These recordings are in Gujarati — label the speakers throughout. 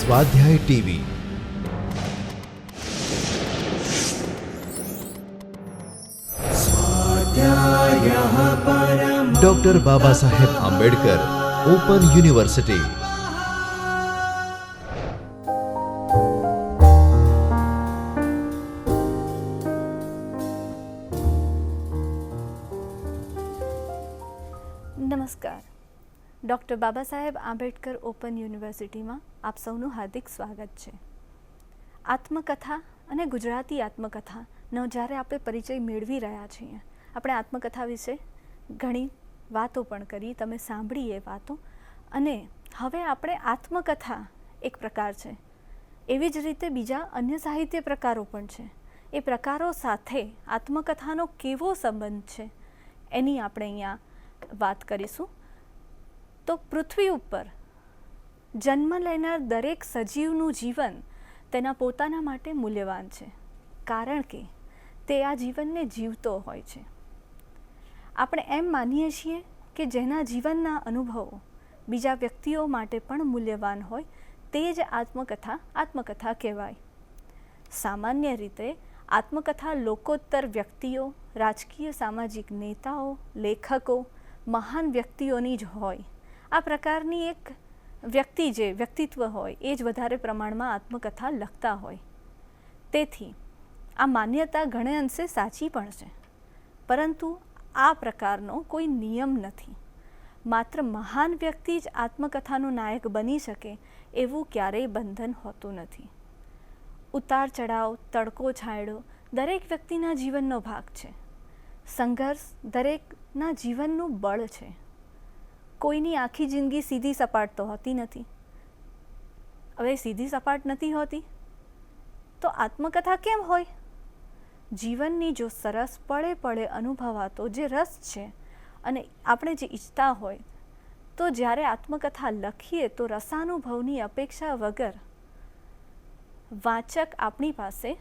Speaker 1: સ્વાધ્યાય TV. Doctor Baba Saheb Ambedkar open university.
Speaker 2: નમસ્કાર. ડૉક્ટર બાબા સાહેબ આંબેડકર ઓપન યુનિવર્સિટીમાં આપ સૌનું હાર્દિક સ્વાગત છે. આત્મકથા અને ગુજરાતી આત્મકથાનો જ્યારે આપણે પરિચય મેળવી રહ્યા છીએ, આપણે આત્મકથા વિશે ઘણી વાતો પણ કરી, તમે સાંભળી એ વાતો, અને હવે આપણે આત્મકથા એક પ્રકાર છે, એવી જ રીતે બીજા અન્ય સાહિત્ય પ્રકારો પણ છે. એ પ્રકારો સાથે આત્મકથાનો કેવો સંબંધ છે એની આપણે અહીંયા વાત કરીશું. તો પૃથ્વી ઉપર જન્મ લેનાર દરેક સજીવનું જીવન તેના પોતાના માટે મૂલ્યવાન છે, કારણ કે તે આ જીવનને જીવતો હોય છે. આપણે એમ માનીએ છીએ કે જેના જીવનના અનુભવો બીજા વ્યક્તિઓ માટે પણ મૂલ્યવાન હોય તે જ આત્મકથા કહેવાય. સામાન્ય રીતે આત્મકથા લોકોત્તર વ્યક્તિઓ, રાજકીય સામાજિક નેતાઓ, લેખકો, મહાન વ્યક્તિઓની જ હોય. આ પ્રકારની એક વ્યક્તિત્વ હોય એ જ વધારે પ્રમાણમાં આત્મકથા લખતા હોય. તેથી આ માન્યતા ઘણે અંશે સાચી પણ છે, પરંતુ આ પ્રકારનો કોઈ નિયમ નથી. માત્ર મહાન વ્યક્તિ જ આત્મકથાનો નાયક બની શકે એવું ક્યારેય બંધન હોતું નથી. ઉતાર ચઢાવ, તડકો છાંયડો દરેક વ્યક્તિના જીવનનો ભાગ છે. સંઘર્ષ દરેકના જીવનનું બળ છે. કોઈની આખી જિંદગી સીધી સપાટ તો હોતી નથી. હવે સીધી સપાટ નથી હોતી તો આત્મકથા કેમ હોય? જીવનની જો સરસ પળે પળે અનુભવાતો જે રસ છે અને આપણે જે ઈચ્છતા હોય, તો જ્યારે આત્મકથા લખીએ તો રસાનુભવની અપેક્ષા વગર વાચક આપણી પાસે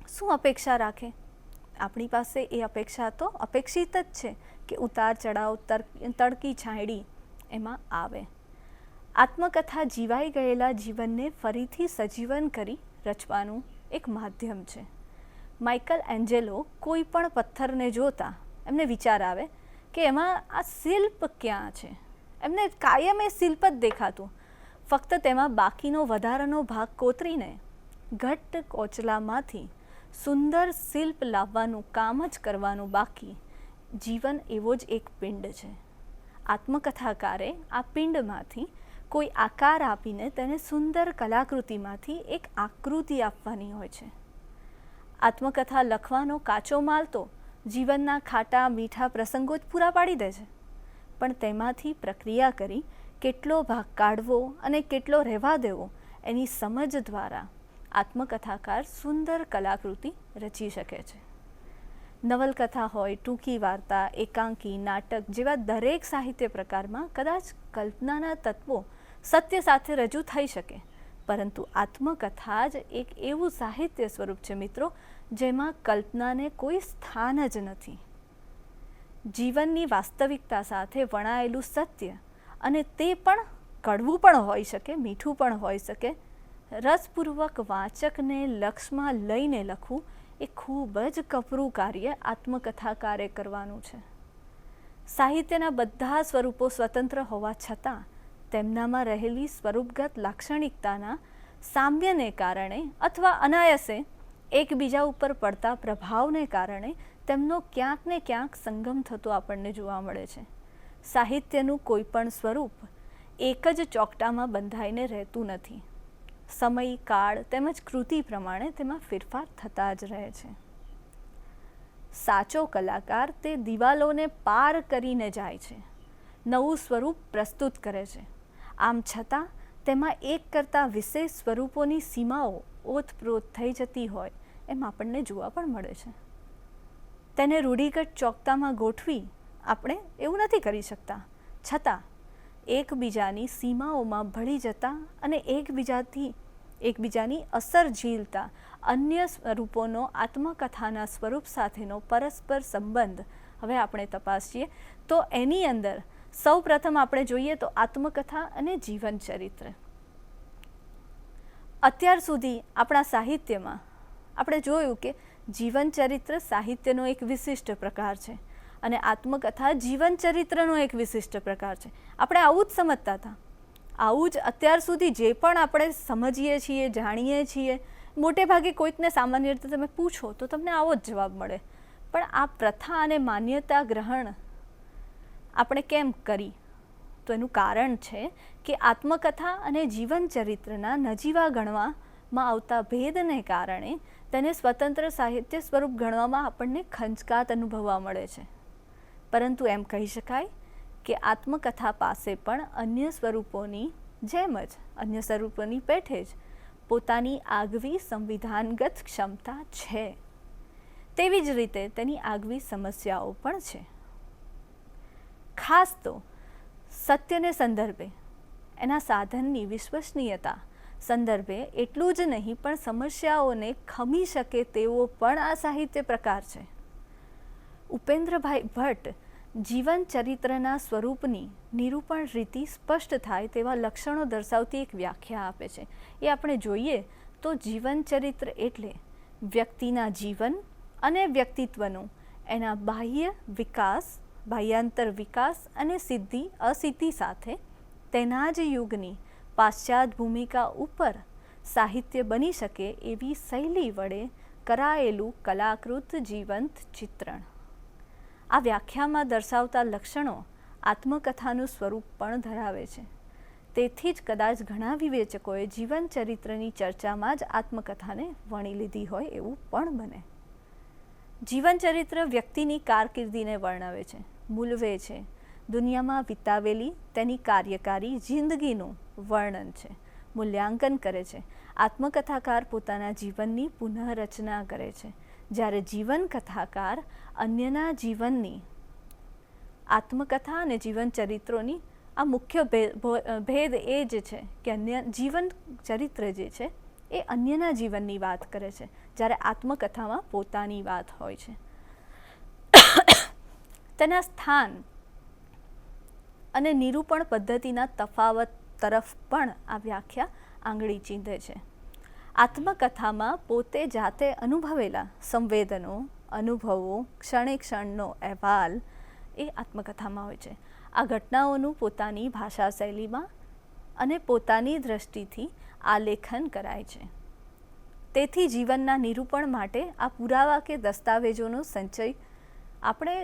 Speaker 2: શું અપેક્ષા રાખે? આપણી પાસે એ અપેક્ષા તો અપેક્ષિત જ છે કે ઉતાર ચઢાવ, તડકી છાંયડી એમાં આવે. આત્મકથા જીવાઈ ગયેલા જીવનને ફરીથી સજીવન કરી રચવાનું એક માધ્યમ છે. માઇકલ એન્જેલો કોઈ પણ પથ્થરને જોતા એમને વિચાર આવે કે એમાં આ શિલ્પ ક્યાં છે. એમને કાયમ એ શિલ્પ જ દેખાતું, ફક્ત તેમાં બાકીનો વધારાનો ભાગ કોતરીને ઘટ્ટ કોચલામાંથી સુંદર શિલ્પ લાવવાનું કામ જ કરવાનું બાકી. જીવન એવો જ એક પિંડ છે. આત્મકથાકારે આ પિંડમાંથી કોઈ આકાર આપીને તેને સુંદર કલાકૃતિમાંથી એક આકૃતિ આપવાની હોય છે. આત્મકથા લખવાનો કાચો માલ તો જીવનના ખાટા મીઠા પ્રસંગો જ પૂરા પાડી દે છે, પણ તેમાંથી પ્રક્રિયા કરી કેટલો ભાગ કાઢવો અને કેટલો રહેવા દેવો એની સમજ દ્વારા આત્મકથાકાર સુંદર કલાકૃતિ રચી શકે છે. નવલકથા હોય, ટૂંકી વાર્તા, એકાંકી, નાટક જેવા દરેક સાહિત્ય પ્રકારમાં કદાચ કલ્પનાના તત્વો સત્ય સાથે રજૂ થઈ શકે, પરંતુ આત્મકથા જ એક એવું સાહિત્ય સ્વરૂપ છે મિત્રો, જેમાં કલ્પનાને કોઈ સ્થાન જ નથી. જીવનની વાસ્તવિકતા સાથે વણાયેલું સત્ય, અને તે પણ કડવું પણ હોઈ શકે, મીઠું પણ હોઈ શકે. રસપૂર્વક વાચકને લક્ષમાં લઈને લખવું એ ખૂબ જ કપરું કાર્ય આત્મકથાકારે કરવાનું છે. સાહિત્યના બધા સ્વરૂપો સ્વતંત્ર હોવા છતાં તેમનામાં રહેલી સ્વરૂપગત લાક્ષણિકતાના સામ્યને કારણે અથવા અનાયસે એકબીજા ઉપર પડતા પ્રભાવને કારણે તેમનો ક્યાંક ને ક્યાંક સંગમ થતો આપણને જોવા મળે છે. સાહિત્યનું કોઈ પણ સ્વરૂપ એક જ ચોકટામાં બંધાઈને રહેતું નથી. સમય, કાળ તેમજ કૃતિ પ્રમાણે તેમાં ફેરફાર થતા જ રહે છે. સાચો કલાકાર તે દિવાલોને પાર કરીને જાય છે, નવું સ્વરૂપ પ્રસ્તુત કરે છે. આમ છતાં તેમાં એક કરતાં વિશેષ સ્વરૂપોની સીમાઓ ઓતપ્રોત થઈ જતી હોય એમ આપણને જોવા પણ મળે છે. તેને રૂઢિગત ચોકતામાં ગોઠવી આપણે એવું નથી કરી શકતા, છતાં એકબીજાની સીમાઓમાં ભળી જતા અને એકબીજાની અસર ઝીલતા અન્ય સ્વરૂપોનો આત્મકથાના સ્વરૂપ સાથેનો પરસ્પર સંબંધ હવે આપણે તપાસીએ તો એની અંદર સૌ પ્રથમ આપણે જોઈએ તો આત્મકથા અને જીવન ચરિત્ર. અત્યાર સુધી આપણા સાહિત્યમાં આપણે જોયું કે જીવન ચરિત્ર સાહિત્યનો એક વિશિષ્ટ પ્રકાર છે અને આત્મકથા જીવન ચરિત્રનો એક વિશિષ્ટ પ્રકાર છે. આપણે આવું જ સમજતા હતા. આવું જ અત્યાર સુધી જે પણ આપણે સમજીએ છીએ, જાણીએ છીએ, મોટે ભાગે કોઈકને સામાન્ય રીતે તમે પૂછો તો તમને આવો જ જવાબ મળે. પણ આ પ્રથા અને માન્યતા ગ્રહણ આપણે કેમ કરી? તો એનું કારણ છે કે આત્મકથા અને જીવન ચરિત્રના નજીવા ગણવામાં આવતા ભેદને કારણે તેને સ્વતંત્ર સાહિત્ય સ્વરૂપ ગણવામાં આપણને ખંચકાટ અનુભવવા મળે છે. પરંતુ એમ કહી શકાય કે આત્મકથા પાસે પણ અન્ય સ્વરૂપોની જેમ જ, અન્ય સ્વરૂપોની પેઠે જ પોતાની આગવી સંવિધાનગત ક્ષમતા છે. તેવી જ રીતે તેની આગવી સમસ્યાઓ પણ છે. ખાસ તો સત્યને સંદર્ભે, એના સાધનની વિશ્વસનીયતા સંદર્ભે એટલું જ નહીં પણ સમસ્યાઓને ખમી શકે તેવો પણ આ સાહિત્ય પ્રકાર છે. ઉપેન્દ્રભાઈ ભટ્ટ જીવન ચરિત્રના સ્વરૂપની નિરૂપણ રીતિ સ્પષ્ટ થાય તેવા લક્ષણો દર્શાવતી એક વ્યાખ્યા આપે છે. એ આપણે જોઈએ તો જીવન ચરિત્ર એટલે વ્યક્તિના જીવન અને વ્યક્તિત્વનું એના બાહ્ય વિકાસ, બાહ્યાંતર વિકાસ અને સિદ્ધિ અસિદ્ધિ સાથે તેના જ યુગની પાશ્ચાત્ય ભૂમિકા ઉપર સાહિત્ય બની શકે એવી શૈલી વડે કરાયેલું કલાકૃત જીવંત ચિત્રણ. આ વ્યાખ્યામાં દર્શાવતા લક્ષણો આત્મકથાનું સ્વરૂપ પણ ધરાવે છે. તેથી જ કદાચ ઘણા વિવેચકોએ જીવન ચરિત્રની ચર્ચામાં જ આત્મકથાને વણી લીધી હોય એવું પણ બને. જીવન ચરિત્ર વ્યક્તિની કારકિર્દીને વર્ણવે છે, મૂલવે છે, દુનિયામાં વિતાવેલી તેની કાર્યકારી જિંદગીનું વર્ણન છે, મૂલ્યાંકન કરે છે. આત્મકથાકાર પોતાના જીવનની પુનઃરચના કરે છે, જ્યારે જીવન કથાકાર અન્યના જીવનની, આત્મકથા અને જીવન ચરિત્રોની આ મુખ્ય ભેદ એ જ છે કે અન્ય જીવન ચરિત્ર જે છે એ અન્યના જીવનની વાત કરે છે, જ્યારે આત્મકથામાં પોતાની વાત હોય છે. તેના સ્થાન અને નિરૂપણ પદ્ધતિના તફાવત તરફ પણ આ વ્યાખ્યા આંગળી ચીંધે છે. આત્મકથામાં પોતે જાતે અનુભવેલા સંવેદનો, અનુભવો, ક્ષણે ક્ષણનો અહેવાલ એ આત્મકથામાં હોય છે. આ ઘટનાઓનું પોતાની ભાષા શૈલીમાં અને પોતાની દ્રષ્ટિથી આલેખન કરાય છે. તેથી જીવનના નિરૂપણ માટે આ પુરાવા કે દસ્તાવેજોનો સંચય આપણે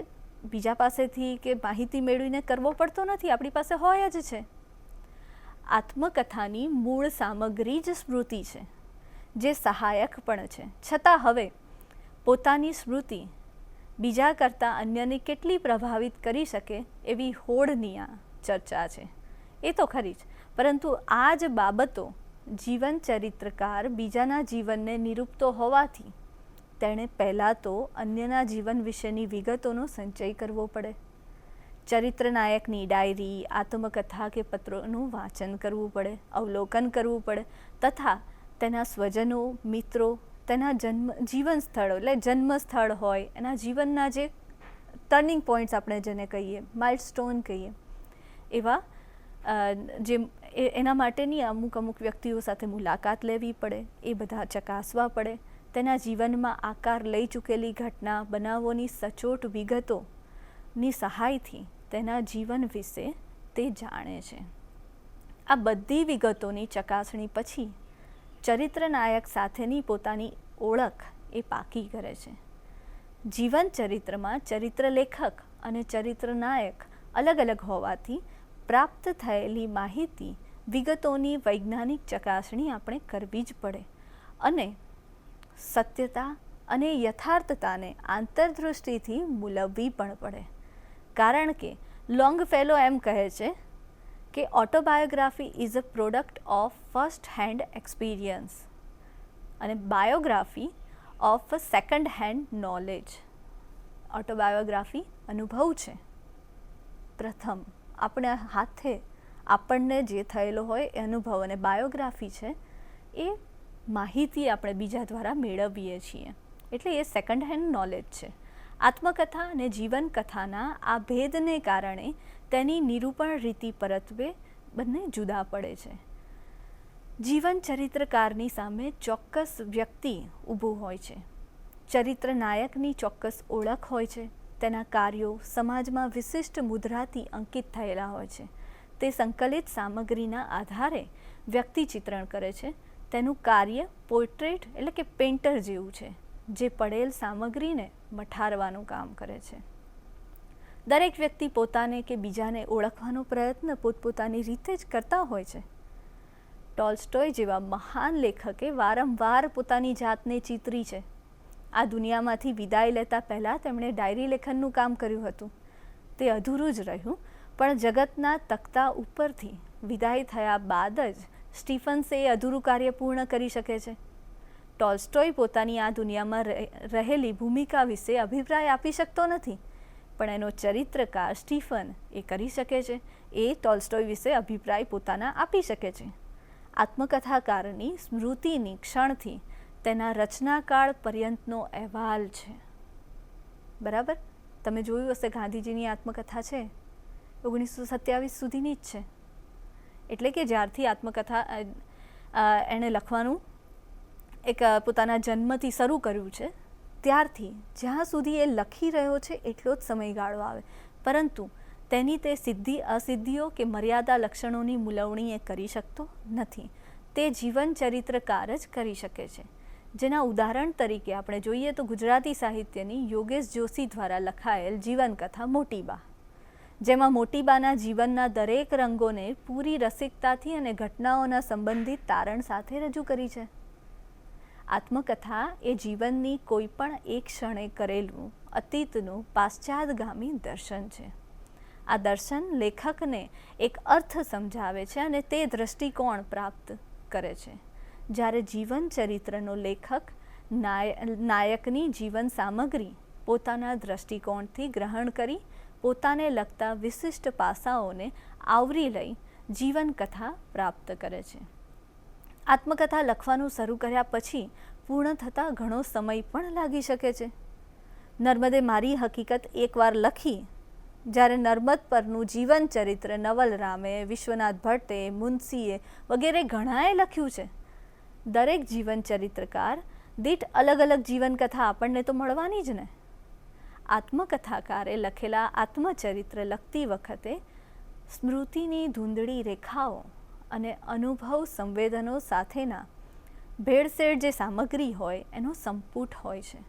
Speaker 2: બીજા પાસેથી કે માહિતી મેળવીને કરવો પડતો નથી, આપણી પાસે હોય જ છે. આત્મકથાની મૂળ સામગ્રી જ સ્મૃતિ છે, જે સહાયક પણ છે. છતાં હવે પોતાની સ્મૃતિ બીજા કરતાં અન્યને કેટલી પ્રભાવિત કરી શકે એવી હોડની આ ચર્ચા છે. એ તો ખરી જ, પરંતુ આ જ બાબતો જીવન ચરિત્રકાર બીજાના જીવનને નિરૂપતો હોવાથી તેણે પહેલાં તો અન્યના જીવન વિશેની વિગતોનો સંચય કરવો પડે. ચરિત્ર નાયકની ડાયરી, આત્મકથા કે પત્રોનું વાંચન કરવું પડે, અવલોકન કરવું પડે તથા તેના સ્વજનો, મિત્રો, તેના જીવન સ્થળો એટલે જન્મ સ્થળ હોય, એના જીવનના જે ટર્નિંગ પોઈન્ટ્સ આપણે જેને કહીએ, માઇલસ્ટોન કહીએ, એવા જે એના માટેની અમુક વ્યક્તિઓ સાથે મુલાકાત લેવી પડે, એ બધા ચકાસવા પડે. તેના જીવનમાં આકાર લઈ ચૂકેલી ઘટના, બનાવોની સચોટ વિગતોની સહાયથી તેના જીવન વિશે તે જાણે છે. આ બધી વિગતોની ચકાસણી પછી ચરિત્ર નાયક સાથેની પોતાની ઓળખ એ પાકી કરે છે. જીવન ચરિત્રમાં ચરિત્ર લેખક અને ચરિત્ર નાયક અલગ અલગ હોવાથી પ્રાપ્ત થયેલી માહિતી, વિગતોની વૈજ્ઞાનિક ચકાસણી આપણે કરવી જ પડે અને સત્યતા અને યથાર્થતાને આંતરદૃષ્ટિથી મૂલવવી પણ પડે. કારણ કે લોંગફેલો એમ કહે છે કે autobiography is a product of first hand experience અને biography of second hand knowledge. Autobiography અનુભવ છે, પ્રથમ આપણે હાથે આપણને જે થયેલો હોય એ અનુભવ, અને બાયોગ્રાફી છે એ માહિતી આપણે બીજા દ્વારા મેળવીએ છીએ, એટલે એ સેકન્ડ હેન્ડ નોલેજ છે. આત્મકથા અને જીવનકથાના આ ભેદને કારણે તેની નિરૂપણ રીતિ પરત્વે બંને જુદા પડે છે. જીવન ચરિત્રકારની સામે ચોક્કસ વ્યક્તિ ઊભું હોય છે. ચરિત્ર નાયકની ચોક્કસ ઓળખ હોય છે. તેના કાર્યો સમાજમાં વિશિષ્ટ મુદ્રાથી અંકિત થયેલા હોય છે. તે સંકલિત સામગ્રીના આધારે વ્યક્તિ ચિત્રણ કરે છે. તેનું કાર્ય પોર્ટ્રેટ એટલે કે પેઇન્ટર જેવું છે, જે પડેલ સામગ્રીને મઠારવાનું કામ કરે છે. દરેક વ્યક્તિ પોતાને કે બીજાને ઓળખવાનો પ્રયત્ન પોતપોતાની રીતે જ કરતા હોય છે. ટોલ્સ્ટોય જેવા મહાન લેખકે વારંવાર પોતાની જાતને ચિતરી છે. આ દુનિયામાંથી વિદાય લેતા પહેલાં તેમણે ડાયરી લેખનનું કામ કર્યું હતું. તે અધૂરું જ રહ્યું, પણ જગતના તખ્તા ઉપરથી વિદાય થયા બાદ જ સ્ટીફન્સ એ અધૂરું કાર્ય પૂર્ણ કરી શકે છે. ટોલ્સ્ટોય પોતાની આ દુનિયામાં રહેલી ભૂમિકા વિશે અભિપ્રાય આપી શકતો નથી, પણ એનો ચરિત્રકાર સ્ટીફન એ કરી શકે છે. એ ટોલ્સ્ટોય વિશે અભિપ્રાય પોતાના આપી શકે છે. આત્મકથાકારની સ્મૃતિની ક્ષણથી તેના રચનાકાળ પર્યંતનો અહેવાલ છે. બરાબર, તમે જોયું હશે ગાંધીજીની આત્મકથા છે 1927 સુધીની જ છે. એટલે કે જ્યારથી આત્મકથા એણે લખવાનું એક પોતાના જન્મથી શરૂ કર્યું છે, ત્યારથી જ્યાં સુધી એ લખી રહ્યો છે એટલો જ સમયગાળો આવે, પરંતુ તેની તે સિદ્ધિ અસિદ્ધિઓ કે મર્યાદા લક્ષણોની મૂલવણી એ કરી શકતો નથી. તે જીવન ચરિત્રકાર જ કરી શકે છે. જેના ઉદાહરણ તરીકે આપણે જોઈએ તો ગુજરાતી સાહિત્યની યોગેશ જોશી દ્વારા લખાયેલ જીવનકથા મોટીબા, જેમાં મોટીબાના જીવનના દરેક રંગોને પૂરી રસિકતાથી અને ઘટનાઓના સંબંધિત તારણ સાથે રજૂ કરી છે. આત્મકથા એ જીવનની કોઈ પણ એક ક્ષણે કરેલું અતીતનું પાશ્ચાત્યગામી દર્શન છે. આ દર્શન લેખકને એક અર્થ સમજાવે છે અને તે દૃષ્ટિકોણ પ્રાપ્ત કરે છે. જ્યારે જીવન ચરિત્રનો લેખક નાયકની જીવન સામગ્રી પોતાના દૃષ્ટિકોણથી ગ્રહણ કરી પોતાને લગતા વિશિષ્ટ પાસાઓને આવરી લઈ જીવનકથા પ્રાપ્ત કરે છે. આત્મકથા લખવાનું શરૂ કર્યા પછી પૂર્ણ થતાં ઘણો સમય પણ લાગી શકે છે. નર્મદે મારી હકીકત એકવાર લખી, જ્યારે નર્મદ પરનું જીવન ચરિત્ર નવલરામે, વિશ્વનાથ ભટ્ટે, મુનશીએ વગેરે ઘણાએ લખ્યું છે. દરેક જીવન ચરિત્રકાર દીઠ અલગ અલગ જીવનકથા આપણને તો મળવાની જ ને. આત્મકથાકારે લખેલા આત્મચરિત્ર લખતી વખતે સ્મૃતિની ધૂંધળી રેખાઓ અને અનુભવ સંવેદનો સાથેના ભેળસેળ જે સામગ્રી હોય એનો સંપુટ હોય છે.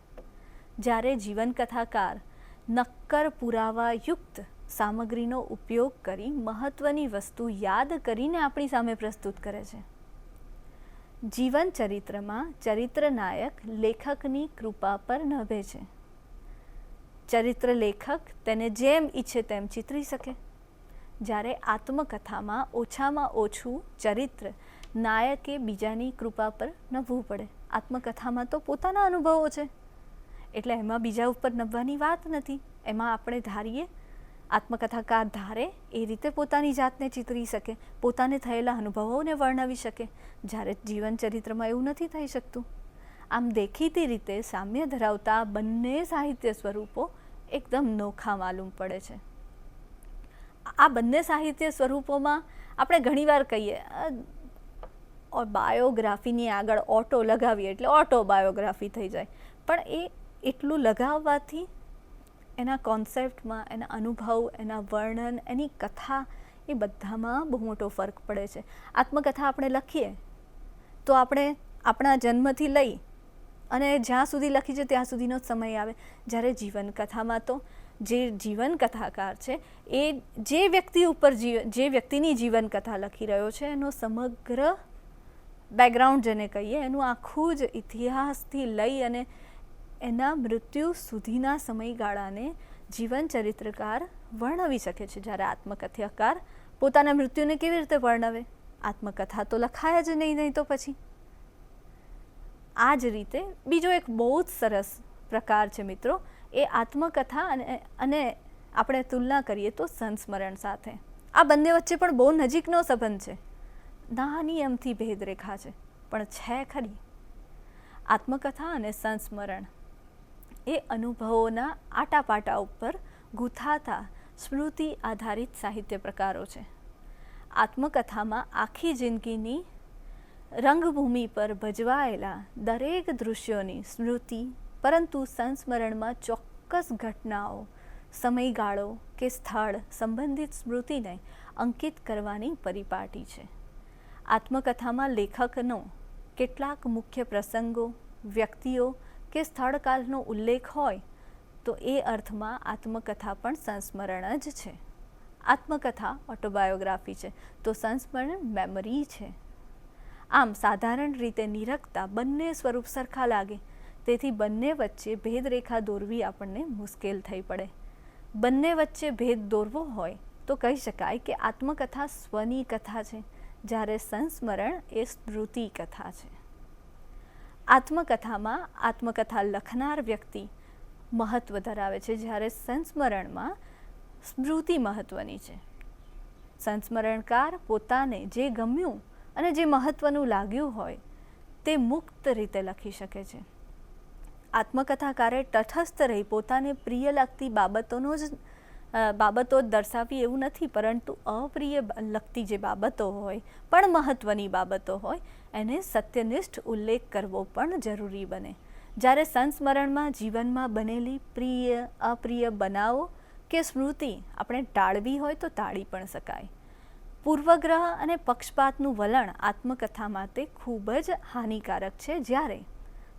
Speaker 2: જ્યારે જીવનકથાકાર નક્કર પુરાવાયુક્ત સામગ્રીનો ઉપયોગ કરી મહત્ત્વની વસ્તુ યાદ કરીને આપણી સામે પ્રસ્તુત કરે છે. જીવન ચરિત્રમાં ચરિત્ર નાયક લેખકની કૃપા પર નભે છે. ચરિત્ર લેખક તેને જેમ ઈચ્છે તેમ ચિતરી શકે, જ્યારે આત્મકથામાં ઓછામાં ઓછું ચરિત્ર નાયકે બીજાની કૃપા પર નભવું પડે. આત્મકથામાં તો પોતાના અનુભવો છે, એટલે એમાં બીજા ઉપર નભવાની વાત નથી. એમાં આપણે ધારીએ, આત્મકથાકાર ધારે એ રીતે પોતાની જાતને ચિતરી શકે, પોતાને થયેલા અનુભવોને વર્ણવી શકે, જ્યારે જીવન ચરિત્રમાં એવું નથી થઈ શકતું. આમ દેખીતી રીતે સામ્ય ધરાવતા બંને સાહિત્ય સ્વરૂપો એકદમ નોખા માલુમ પડે છે. આ બંને સાહિત્ય સ્વરૂપોમાં આપણે ઘણીવાર કહીએ બાયોગ્રાફીની આગળ ઓટો લગાવીએ એટલે ઓટોબાયોગ્રાફી થઈ જાય, પણ એ એટલું લગાવવાથી એના કોન્સેપ્ટમાં, એના અનુભવ, એના વર્ણન, એની કથા એ બધામાં બહુ મોટો ફરક પડે છે. આત્મકથા આપણે લખીએ તો આપણે આપણા જન્મથી લઈ અને જ્યાં સુધી લખી છે ત્યાં સુધીનો જ સમય આવે, જ્યારે જીવનકથામાં તો જે જીવનકથાકાર છે એ જે વ્યક્તિ ઉપર જે વ્યક્તિની જીવનકથા લખી રહ્યો છે એનો સમગ્ર બેકગ્રાઉન્ડ જેને કહીએ, એનું આખું જ ઇતિહાસથી લઈ અને એના મૃત્યુ સુધીના સમયગાળાને જીવન ચરિત્રકાર વર્ણવી શકે છે. જ્યારે આત્મકથાકાર પોતાના મૃત્યુને કેવી રીતે વર્ણવે? આત્મકથા તો લખાય જ નહીં તો પછી. આ જ રીતે બીજો એક બહુ જ સરસ પ્રકાર છે મિત્રો, એ આત્મકથા અને આપણે તુલના કરીએ તો સંસ્મરણ સાથે. આ બંને વચ્ચે પણ બહુ નજીકનો સંબંધ છે. નાની અમથી ભેદરેખા છે, પણ છે ખરી. આત્મકથા અને સંસ્મરણ એ અનુભવોના આટાપાટા ઉપર ગૂંથાતા સ્મૃતિ આધારિત સાહિત્ય પ્રકારો છે. આત્મકથામાં આખી જિંદગીની રંગભૂમિ પર ભજવાયેલા દરેક દૃશ્યોની સ્મૃતિ, પરંતુ સંસ્મરણમાં ચોક્કસ ઘટનાઓ, સમયગાળો કે સ્થળ સંબંધિત સ્મૃતિને અંકિત કરવાની પરિપાટી છે. આત્મકથામાં લેખકનો કેટલાક મુખ્ય પ્રસંગો, વ્યક્તિઓ કે સ્થળકાલનો ઉલ્લેખ હોય તો એ અર્થમાં આત્મકથા પણ સંસ્મરણ જ છે. આત્મકથા ઓટોબાયોગ્રાફી છે તો સંસ્મરણ મેમરી છે. આમ સાધારણ રીતે નિરખતા બંને સ્વરૂપ સરખા લાગે, તેથી બંને વચ્ચે ભેદરેખા દોરવી આપણને મુશ્કેલ થઈ પડે. બંને વચ્ચે ભેદ દોરવો હોય તો કહી શકાય કે આત્મકથા સ્વની કથા છે, જ્યારે સંસ્મરણ એ સ્મૃતિ કથા છે. આત્મકથામાં આત્મકથા લખનાર વ્યક્તિ મહત્વ ધરાવે છે, જ્યારે સંસ્મરણમાં સ્મૃતિ મહત્વની છે. સંસ્મરણકાર પોતાને જે ગમ્યું અને જે મહત્વનું લાગ્યું હોય તે મુક્ત રીતે લખી શકે છે. આત્મકથાકારે તટસ્થ રહી પોતાને પ્રિય લાગતી બાબતો જ દર્શાવી એવું નથી, પરંતુ અપ્રિય લગતી જે બાબતો હોય પણ મહત્વની બાબતો હોય એને સત્યનિષ્ઠ ઉલ્લેખ કરવો પણ જરૂરી બને. જ્યારે સંસ્મરણમાં જીવનમાં બનેલી પ્રિય અપ્રિય બનાવો કે સ્મૃતિ આપણે ટાળવી હોય તો ટાળી પણ શકાય. પૂર્વગ્રહ અને પક્ષપાતનું વલણ આત્મકથા માટે ખૂબ જ હાનિકારક છે, જ્યારે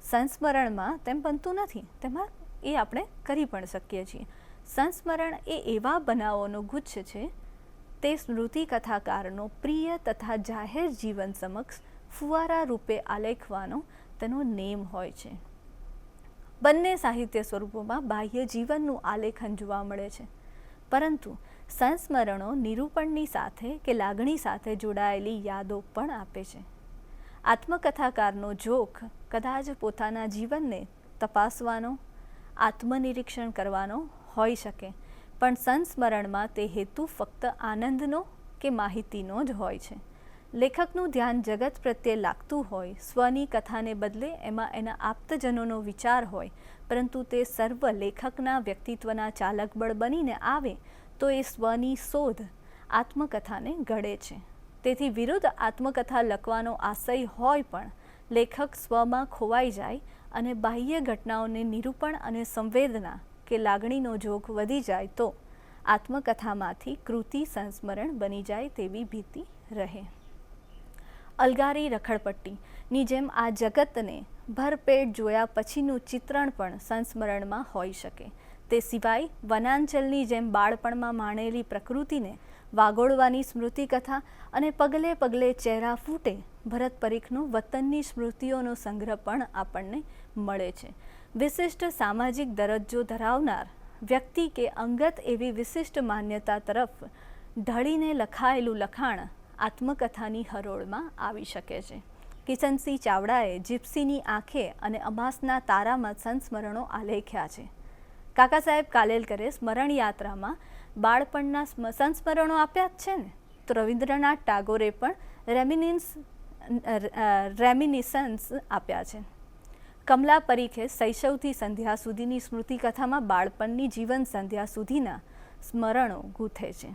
Speaker 2: સંસ્મરણમાં તેમ બનતું નથી. તેમાં એ આપણે કરી પણ શકીએ છીએ. સંસ્મરણ એ એવા બનાવોનો ગુચ્છ છે, તે સ્મૃતિ કથાકારનો પ્રિય તથા જાહેર જીવન સમક્ષ ફુવારા રૂપે આલેખવાનો તેનો નેમ હોય છે. બંને સાહિત્ય સ્વરૂપોમાં બાહ્ય જીવનનું આલેખન જોવા મળે છે, પરંતુ સંસ્મરણો નિરૂપણની સાથે કે લાગણી સાથે જોડાયેલી યાદો પણ આપે છે. આત્મકથાકારનો જોખ કદાચ પોતાના જીવનને તપાસવાનો, આત્મનિરીક્ષણ કરવાનો હોઈ શકે, પણ સંસ્મરણમાં તે હેતુ ફક્ત આનંદનો કે માહિતીનો જ હોય છે. લેખકનું ધ્યાન જગત પ્રત્યે લાગતું હોય, સ્વની કથાને બદલે એમાં એના આપ્તજનોનો વિચાર હોય, પરંતુ તે સર્વ લેખકના વ્યક્તિત્વના ચાલકબળ બનીને આવે તો એ સ્વની શોધ આત્મકથાને ઘડે છે. તેથી વિરુદ્ધ આત્મકથા લખવાનો આશય હોય પણ લેખક સ્વમાં ખોવાઈ જાય અને બાહ્ય ઘટનાઓને નિરૂપણ અને સંવેદના કે લાગણીનો જોખ વધી જાય તો આત્મકથામાંથી કૃતિ સંસ્મરણ બની જાય તેવી ભીતિ રહે. અલગારી રખડપટ્ટીની જેમ આ જગતને ભરપેટ જોયા પછીનું ચિત્રણ પણ સંસ્મરણમાં હોઈ શકે. તે સિવાય વનાંચલની જેમ બાળપણમાં માણેલી પ્રકૃતિને વાગોળવાની સ્મૃતિકથા અને પગલે પગલે ચહેરા ફૂટે ભરત પરીખનો વતનની સ્મૃતિઓનો સંગ્રહ પણ આપણને મળે છે. વિશિષ્ટ સામાજિક દરજ્જો ધરાવનાર વ્યક્તિ કે અંગત એવી વિશિષ્ટ માન્યતા તરફ ઢળીને લખાયેલું લખાણ આત્મકથાની હરોળમાં આવી શકે છે. કિશનસિંહ ચાવડાએ જીપ્સીની આંખે અને અમાસના તારામાં સંસ્મરણો આલેખ્યા છે. કાકા સાહેબ કાલેલકરે સ્મરણ યાત્રામાં બાળપણના સંસ્મરણો આપ્યા જ છે ને, તો રવિન્દ્રનાથ ટાગોરે પણ રેમિનિસન્સ આપ્યા છે. કમલા પરીખે શૈશવથી સંધ્યા સુધીની સ્મૃતિકથામાં બાળપણની જીવન સંધ્યા સુધીના સ્મરણો ગૂંથે છે.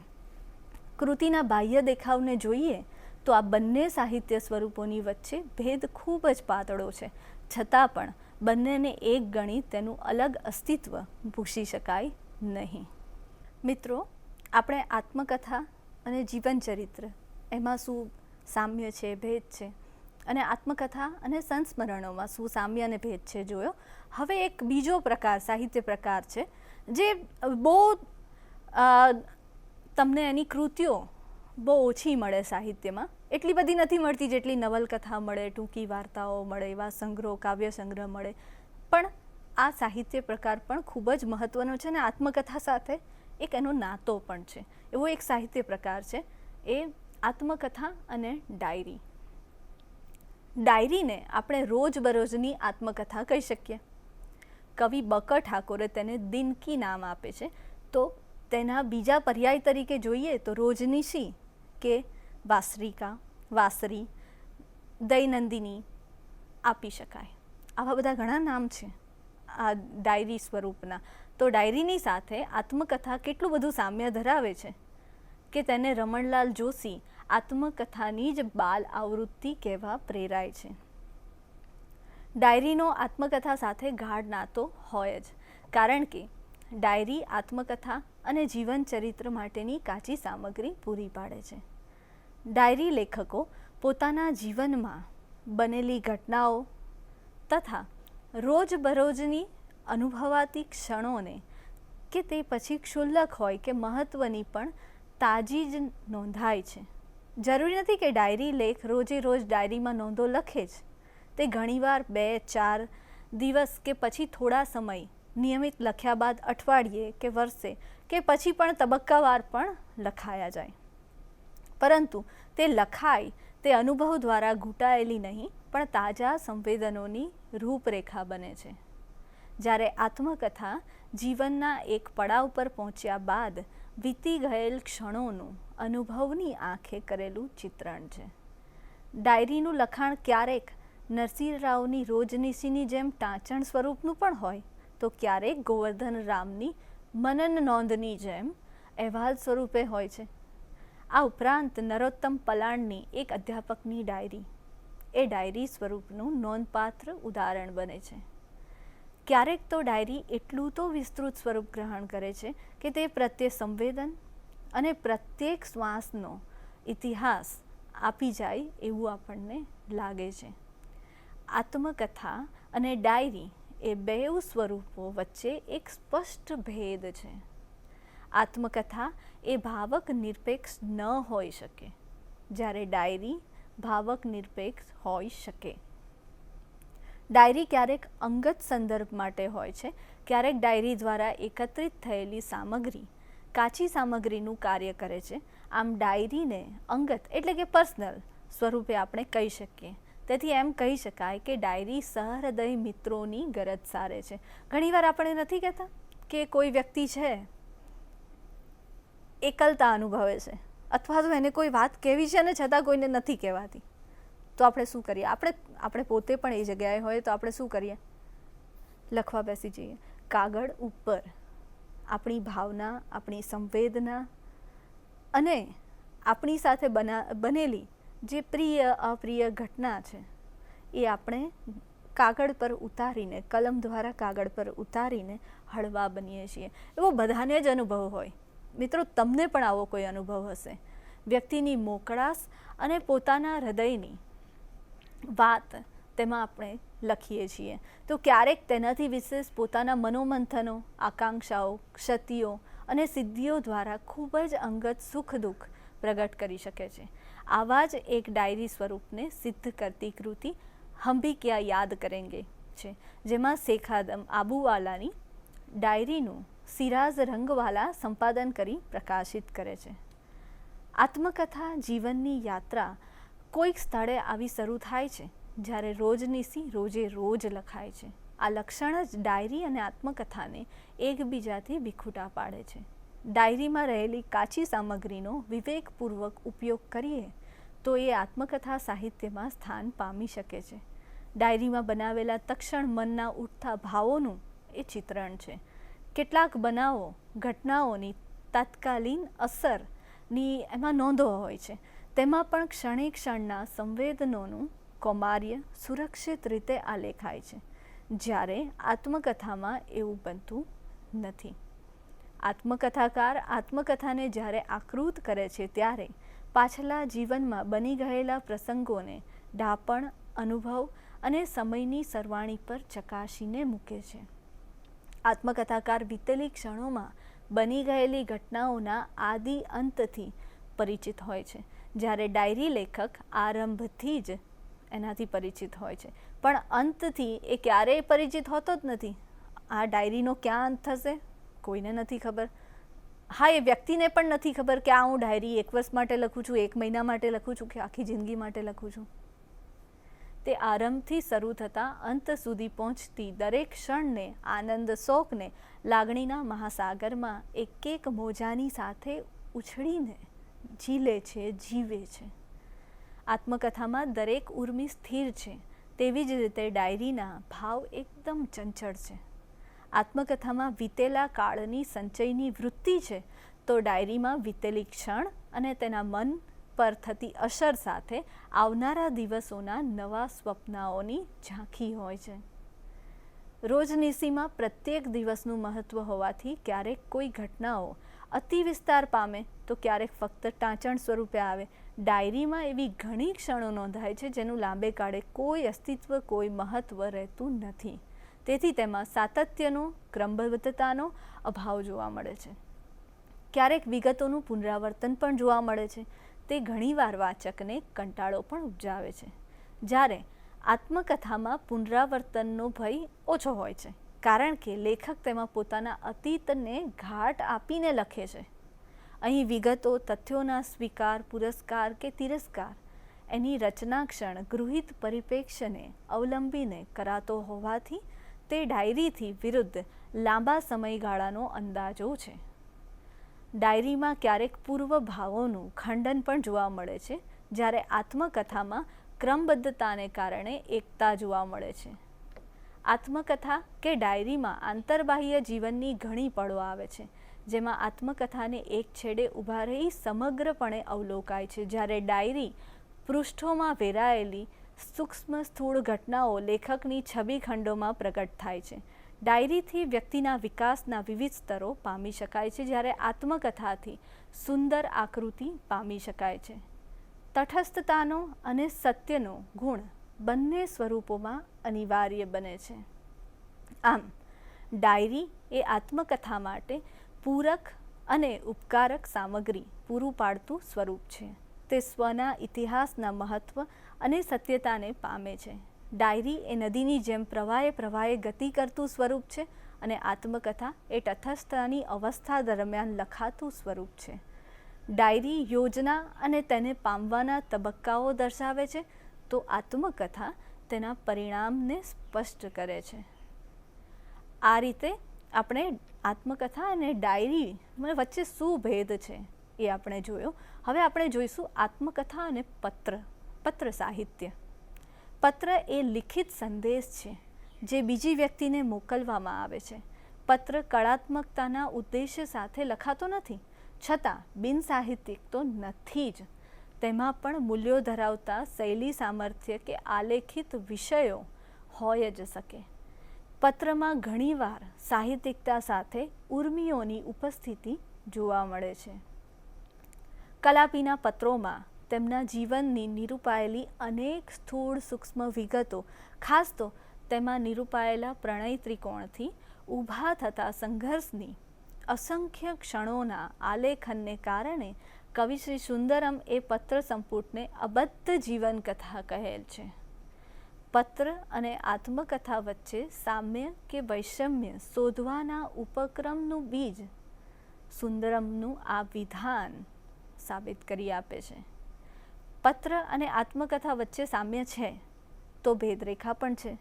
Speaker 2: કૃતિના બાહ્ય દેખાવને જોઈએ તો આ બંને સાહિત્ય સ્વરૂપોની વચ્ચે ભેદ ખૂબ જ પાતળો છે, છતાં પણ બંનેને એક ગણી તેનું અલગ અસ્તિત્વ ભૂસી શકાય નહીં. મિત્રો, આપણે આત્મકથા અને જીવનચરિત્ર એમાં શું સામ્ય છે, ભેદ છે, અને આત્મકથા અને સંસ્મરણોમાં શું સામ્ય અને ભેદ છે જોયો. હવે એક બીજો પ્રકાર, સાહિત્ય પ્રકાર છે જે બહુ તમને એની કૃતિઓ બહુ ઓછી મળે સાહિત્યમાં. એટલી બધી નથી મળતી જેટલી નવલકથા મળે, ટૂંકી વાર્તાઓ મળે, એવા સંગ્રહો, કાવ્ય સંગ્રહ મળે. પણ આ સાહિત્ય પ્રકાર પણ ખૂબ જ મહત્ત્વનો છે અને આત્મકથા સાથે એક એનો નાતો પણ છે. એવો એક સાહિત્ય પ્રકાર છે એ આત્મકથા અને ડાયરી. ડાયરીને આપણે રોજબરોજની આત્મકથા કહી શકીએ. કવિ બકર ઠાકોરે તેને દિન કી નામ આપે છે, તો તેના બીજા પર્યાય તરીકે જોઈએ તો રોજનીશી કે વાસરિકા, વાસરી, દૈનંદિની આપી શકાય. આવા બધા ઘણા નામ છે આ ડાયરી સ્વરૂપના. તો ડાયરીની સાથે આત્મકથા કેટલું બધું સામ્ય ધરાવે છે કે તેને રમણલાલ જોશી આત્મકથાની જ બાલ આવૃત્તિ કહેવા પ્રેરાય છે. ડાયરીનો આત્મકથા સાથે ગાઢ નાતો હોય જ, કારણ કે ડાયરી આત્મકથા અને જીવન ચરિત્ર માટેની કાચી સામગ્રી પૂરી પાડે છે. ડાયરી લેખકો પોતાના જીવનમાં બનેલી ઘટનાઓ તથા રોજબરોજની અનુભવાતી ક્ષણોને, કે તે પછી ક્ષુલ્લક હોય કે મહત્ત્વની, પણ તાજી જ નોંધાય છે. જરૂરી નથી કે ડાયરી લેખ રોજે રોજ ડાયરીમાં નોંધો લખે જ. તે ઘણીવાર 2-4 દિવસ કે પછી થોડા સમય નિયમિત લખ્યા બાદ અઠવાડિયે કે વર્ષે કે પછી પણ તબક્કાવાર પણ લખાયા જાય. પરંતુ તે લખાય તે અનુભવ દ્વારા ઘૂંટાયેલી નહીં, પણ તાજા સંવેદનોની રૂપરેખા બને છે. જ્યારે આત્મકથા જીવનના એક પડાવ પર પહોંચ્યા બાદ વીતી ગયેલ ક્ષણોનું અનુભવની આંખે કરેલું ચિત્રણ છે. ડાયરીનું લખાણ ક્યારેક નરસિંહ રાવની રોજનીશીની જેમ ટાંચણ સ્વરૂપનું પણ હોય, તો ક્યારેક ગોવર્ધન રામની મનન નોંધની જેમ અહેવાલ સ્વરૂપે હોય છે. આ ઉપરાંત નરોત્તમ પલાણની એક અધ્યાપકની ડાયરી એ ડાયરી સ્વરૂપનું નોંધપાત્ર ઉદાહરણ બને છે. ક્યારેક તો ડાયરી એટલું તો વિસ્તૃત સ્વરૂપ ગ્રહણ કરે છે કે તે પ્રત્યે સંવેદન અને પ્રત્યેક શ્વાસનો ઇતિહાસ આપી જાય એવું આપણને લાગે છે. આત્મકથા અને ડાયરી એ બેઉ સ્વરૂપો વચ્ચે એક સ્પષ્ટ ભેદ છે. આત્મકથા એ ભાવક નિરપેક્ષ ન હોઈ શકે, જ્યારે ડાયરી ભાવક નિરપેક્ષ હોઈ શકે. ડાયરી ક્યારેક અંગત સંદર્ભ માટે હોય છે, ક્યારેક ડાયરી દ્વારા એકત્રિત થયેલી સામગ્રી કાચી સામગ્રીનું કાર્ય કરે છે. આમ ડાયરીને અંગત એટલે કે પર્સનલ સ્વરૂપે આપણે કહી શકીએ. તેથી એમ કહી શકાય કે ડાયરી સહૃદય મિત્રોની ગરજ સારે છે. ઘણીવાર આપણે નથી કહેતા કે કોઈ વ્યક્તિ છે એકલતા અનુભવે છે, અથવા તો એને કોઈ વાત કહેવી છે અને છતાં કોઈને નથી કહેવાતી, તો આપણે શું કરીએ? આપણે પોતે પણ એ જગ્યાએ હોય તો આપણે શું કરીએ? લખવા બેસી જઈએ. કાગળ ઉપર આપણી ભાવના, આપણી સંવેદના અને આપણી સાથે બનેલી જે પ્રિય અપ્રિય ઘટના છે એ આપણે કાગળ પર ઉતારીને, કલમ દ્વારા કાગળ પર ઉતારીને હળવા બનીએ છીએ. એવો બધાને જ અનુભવ હોય. મિત્રો, તમને પણ આવો કોઈ અનુભવ હશે. વ્યક્તિની મોકળાશ અને પોતાના હૃદયની વાત તેમાં આપણે લખીએ છીએ, તો ક્યારેક તેનાથી વિશેષ પોતાના મનોમંથનો, આકાંક્ષાઓ, ક્ષતિઓ અને સિદ્ધિઓ દ્વારા ખૂબ જ અંગત સુખ દુઃખ પ્રગટ કરી શકે છે. આવા જ એક ડાયરી સ્વરૂપને સિદ્ધ કરતી કૃતિ હમ ભી ક્યા યાદ કરેંગે છે, જેમાં શેખ આદમ આબુવાલાની ડાયરીનું સિરાજ રંગવાલા સંપાદન કરી પ્રકાશિત કરે છે. આત્મકથા જીવનની યાત્રા કોઈક સ્થળે આવી શરૂ થાય છે, જ્યારે રોજનીશી રોજે રોજ લખાય છે. આ લક્ષણ જ ડાયરી અને આત્મકથાને એકબીજાથી વિખૂટા પાડે છે. ડાયરીમાં રહેલી કાચી સામગ્રીનો વિવેકપૂર્વક ઉપયોગ કરીએ તો એ આત્મકથા સાહિત્યમાં સ્થાન પામી શકે છે. ડાયરીમાં બનાવેલા તક્ષણ મનના ઉઠતા ભાવોનું એ ચિત્રણ છે. કેટલાક બનાવો, ઘટનાઓની તાત્કાલિન અસરની એમાં નોંધો હોય છે. તેમાં પણ ક્ષણે ક્ષણના સંવેદનોનું કૌમાર્ય સુરક્ષિત રીતે આલેખાય છે, જ્યારે આત્મકથામાં એવું બનતું નથી. આત્મકથાકાર આત્મકથાને જ્યારે આકૃત કરે છે, ત્યારે પાછલા જીવનમાં બની ગયેલા પ્રસંગોને ડાપણ, અનુભવ અને સમયની સરવાણી પર ચકાસીને મૂકે છે. આત્મકથાકાર વીતેલી ક્ષણોમાં બની ગયેલી ઘટનાઓના આદિ અંતથી પરિચિત હોય છે, જ્યારે ડાયરી લેખક આરંભથી જ એનાથી પરિચિત હોય છે, પણ અંતથી એ ક્યારેય પરિચિત હોતો જ નથી. આ ડાયરીનો ક્યાં અંત થશે કોઈને નથી ખબર. હા, એ વ્યક્તિને પણ નથી ખબર કે આ હું ડાયરી 1 વર્ષ માટે લખું છું, 1 મહિના માટે લખું છું કે આખી જિંદગી માટે લખું છું. તે આરંભથી શરૂ થતાં અંત સુધી પહોંચતી દરેક ક્ષણને, આનંદ શોકને લાગણીના મહાસાગરમાં એક એક મોજાની સાથે ઉછળીને ઝીલે છે, જીવે છે. આત્મકથામાં દરેક ઉર્મિ સ્થિર છે, તેવી જ રીતે ડાયરીના ભાવ એકદમ ચંચળ છે. આત્મકથામાં વીતેલા કાળની સંચયની વૃત્તિ છે, તો ડાયરીમાં વીતેલી ક્ષણ અને તેના મન, પર થતી અસર સાથે આવનારા દિવસોના નવા સ્વપ્નાઓની ઝાંખી હોય છે. રોજનીસીમાં પ્રત્યેક દિવસનું મહત્ત્વ હોવાથી ક્યારેક કોઈ ઘટનાઓ અતિ વિસ્તાર પામે તો ક્યારેક ફક્ત ટાંચણ સ્વરૂપે આવે. ડાયરીમાં એવી ઘણી ક્ષણો નોંધાય છે જેનું લાંબે ગાળે કોઈ અસ્તિત્વ, કોઈ મહત્ત્વ રહેતું નથી. તેથી તેમાં સાતત્યનો, ક્રમબદ્ધતાનો અભાવ જોવા મળે છે. ક્યારેક વિગતોનું પુનરાવર્તન પણ જોવા મળે છે. તે ઘણીવાર વાચકને કંટાળો પણ ઉપજાવે છે. જ્યારે આત્મકથામાં પુનરાવર્તનનો ભય ઓછો હોય છે, કારણ કે લેખક તેમાં પોતાના અતીતને ઘાટ આપીને લખે છે. અહીં વિગતો, તથ્યોના સ્વીકાર, પુરસ્કાર કે તિરસ્કાર એની રચના ક્ષણ ગૃહિત પરિપ્રેક્ષ્યને અવલંબીને કરાતો હોવાથી તે ડાયરીથી વિરુદ્ધ લાંબા સમયગાળાનો અંદાજો છે. ડાયરીમાં ક્યારેક પૂર્વ ભાવોનું ખંડન પણ જોવા મળે છે, જ્યારે આત્મકથામાં ક્રમબદ્ધતાને કારણે એકતા જોવા મળે છે. આત્મકથા કે ડાયરીમાં આંતરબાહ્ય જીવનની ઘણી પળો આવે છે, જેમાં આત્મકથાને એક છેડે ઊભા રહી સમગ્રપણે અવલોકાય છે, જ્યારે ડાયરી પૃષ્ઠોમાં વેરાયેલી સૂક્ષ્મ સ્થૂળ ઘટનાઓ લેખકની છબી ખંડોમાં પ્રગટ થાય છે. ડાયરીથી વ્યક્તિના વિકાસના વિવિધ સ્તરો પામી શકાય છે, જ્યારે આત્મકથાથી સુંદર આકૃતિ પામી શકાય છે. તટસ્થતાનો અને સત્યનો ગુણ બંને સ્વરૂપોમાં અનિવાર્ય બને છે. આમ ડાયરી એ આત્મકથા માટે પૂરક અને ઉપકારક સામગ્રી પૂરું પાડતું સ્વરૂપ છે. તે સ્વના ઇતિહાસના મહત્ત્વ અને સત્યતાને પામે છે. ડાયરી એ નદીની જેમ પ્રવાહે ગતિ કરતું સ્વરૂપ છે, અને આત્મકથા એ તટસ્થતાની અવસ્થા દરમિયાન લખાતું સ્વરૂપ છે. ડાયરી યોજના અને તેને પામવાના તબક્કાઓ દર્શાવે છે, તો આત્મકથા તેના પરિણામને સ્પષ્ટ કરે છે. આ રીતે આપણે આત્મકથા અને ડાયરી વચ્ચે શું ભેદ છે એ આપણે જોયો. હવે આપણે જોઈશું આત્મકથા અને પત્ર સાહિત્ય. પત્ર એ લિખિત સંદેશ છે જે બીજી વ્યક્તિને મોકલવામાં આવે છે. પત્ર કળાત્મકતાના ઉદ્દેશ્ય સાથે લખાતો નથી, છતાં બિનસાહિત્યિક તો નથી જ. તેમાં પણ મૂલ્યો ધરાવતા શૈલી સામર્થ્ય કે આલેખિત વિષયો હોય જ શકે. પત્રમાં ઘણીવાર સાહિત્યિકતા સાથે ઉર્મિઓની ઉપસ્થિતિ જોવા મળે છે. કલાપીના પત્રોમાં તેમના જીવનની નિરૂપાયેલી અનેક સ્થૂળ સૂક્ષ્મ વિગતો, ખાસ તો તેમાં નિરૂપાયેલા પ્રણય ત્રિકોણથી ઊભા થતા સંઘર્ષની અસંખ્ય ક્ષણોના આલેખનને કારણે કવિશ્રી સુંદરમ એ પત્ર સંપુટને અબદ્ધ જીવનકથા કહેલ છે. પત્ર અને આત્મકથા વચ્ચે સામ્ય કે વૈષમ્ય શોધવાના ઉપક્રમનું બીજ સુંદરમનું આ વિધાન સાબિત કરી આપે છે. પત્ર અને આત્મકથા વચ્ચે સામ્ય છે તો ભેદરેખા પણ છે,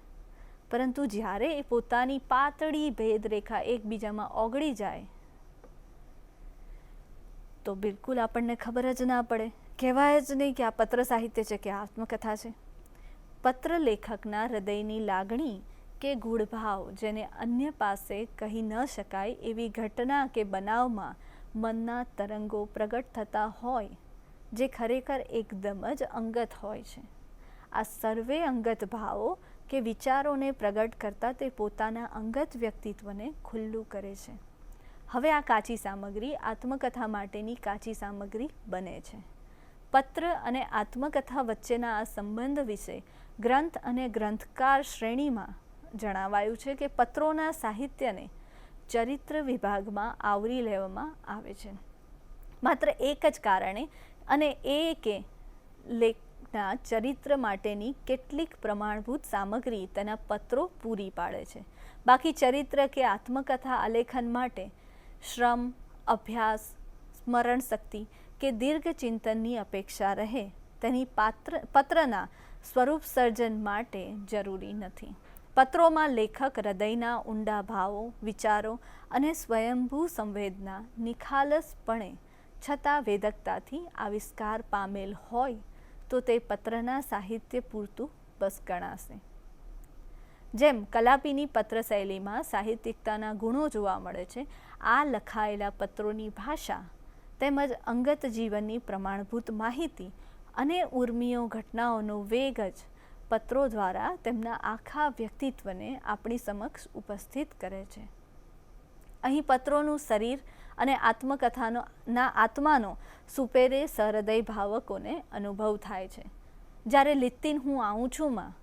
Speaker 2: પરંતુ જ્યારે એ પોતાની પાતળી ભેદરેખા એકબીજામાં ઓગળી જાય તો બિલકુલ આપણને ખબર જ ના પડે. કહેવાય જ નહીં કે આ પત્ર સાહિત્ય છે કે આત્મકથા છે. પત્ર લેખકના હૃદયની લાગણી કે ગૂઢભાવ, જેને અન્ય પાસે કહી ન શકાય એવી ઘટના કે બનાવમાં મનના તરંગો પ્રગટ થતા હોય, જે ખરેખર એકદમ જ અંગત હોય છે. આ સર્વે અંગત ભાવો કે વિચારોને પ્રગટ કરતાં તે પોતાના અંગત વ્યક્તિત્વને ખુલ્લું કરે છે. હવે આ કાચી સામગ્રી આત્મકથા માટેની કાચી સામગ્રી બને છે. પત્ર અને આત્મકથા વચ્ચેના આ સંબંધ વિશે ગ્રંથ અને ગ્રંથકાર શ્રેણીમાં જણાવાયું છે કે પત્રોના સાહિત્યને ચરિત્ર વિભાગમાં આવરી લેવામાં આવે છે. માત્ર એક જ કારણે, અને એ કે લેખના ચરિત્ર માટેની કેટલીક પ્રમાણભૂત સામગ્રી તેના પત્રો પૂરી પાડે છે. બાકી ચરિત્ર કે આત્મકથા આલેખન માટે શ્રમ, અભ્યાસ, સ્મરણ શક્તિ કે દીર્ઘ ચિંતનની અપેક્ષા રહે તેની પત્રના સ્વરૂપ સર્જન માટે જરૂરી નથી. પત્રોમાં લેખક હૃદયના ઊંડા ભાવો, વિચારો અને સ્વયંભૂ સંવેદના નિખાલસપણે છતાં વેદકતાથી આવિષ્કાર પામેલ હોય તો તે પત્રના સાહિત્ય પૂરતું બસ ગણાશે. જેમ કલાપીની પત્ર શૈલીમાં સાહિત્યિકતાના ગુણો જોવા મળે છે, આ લખાયેલા પત્રોની ભાષા તેમજ અંગત જીવનની પ્રમાણભૂત માહિતી અને ઉર્મિઓ ઘટનાઓનો વેગ જ પત્રો દ્વારા તેમના આખા વ્યક્તિત્વને આપણી સમક્ષ ઉપસ્થિત કરે છે. અહીં પત્રોનું શરીર અને આત્માનો સુપેરે સહૃદય ભાવકોને અનુભવ થાય છે. જ્યારે લીતિન હું આવું છું માં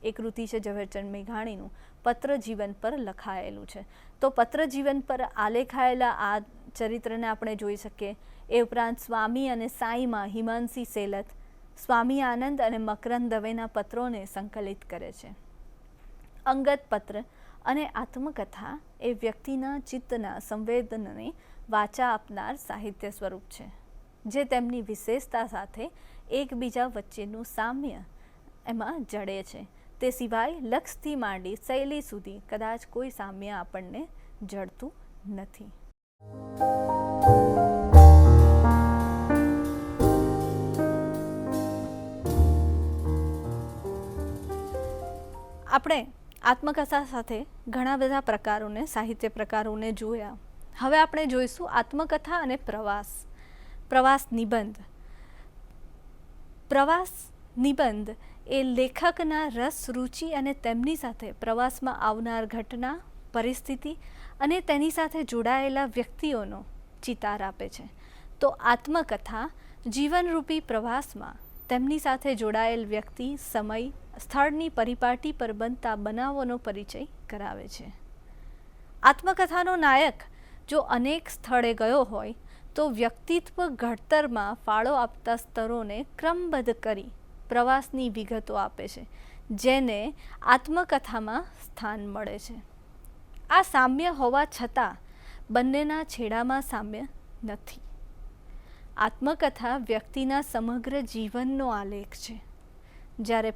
Speaker 2: એ કૃતિ છે ઝવેરચંદ મેઘાણીનું, પત્ર જીવન પર લખાયેલું છે. તો પત્ર જીવન પર આલેખાયેલા આ ચરિત્રને આપણે જોઈ શકીએ. એ ઉપરાંત સ્વામી અને સાઈમાં હિમાંશી સેલત સ્વામી આનંદ અને મકરંદ દવેના પત્રોને સંકલિત કરે છે. અંગત પત્ર અને આત્મકથા એ વ્યક્તિના ચિત્તના સંવેદનને વાચા આપનાર સાહિત્ય સ્વરૂપ છે, જે તેમની વિશેષતા સાથે એકબીજા વચ્ચેનું સામ્ય એમાં જડે છે. તે સિવાય લક્ષથી માંડી શૈલી સુધી કદાચ કોઈ સામ્ય આપણને જડતું નથી. આપણે આત્મકથા સાથે ઘણા બધા પ્રકારોને, સાહિત્ય પ્રકારોને જોયા. હવે આપણે જોઈશું આત્મકથા અને પ્રવાસ નિબંધ. પ્રવાસ નિબંધ એ લેખકના રસ, રુચિ અને તેમની સાથે પ્રવાસમાં આવનાર ઘટના, પરિસ્થિતિ અને તેની સાથે જોડાયેલા વ્યક્તિઓનો ચિતાર આપે છે. તો આત્મકથા જીવનરૂપી પ્રવાસમાં તેમની સાથે જોડાયેલ વ્યક્તિ, સમય, સ્થળની પરિપાટી પર બનતા બનાવોનો પરિચય કરાવે છે. આત્મકથાનો નાયક જો અનેક સ્થળે ગયો હોય તો વ્યક્તિત્વ ઘડતરમાં ફાળો આપતા સ્તરોને ક્રમબદ્ધ કરી પ્રવાસની વિગતો આપે છે, જેને આત્મકથામાં સ્થાન મળે છે. આ સામ્ય હોવા છતાં બંનેના છેડામાં સામ્ય નથી. આત્મકથા વ્યક્તિના સમગ્ર જીવનનો આલેખ છે, જ્યારે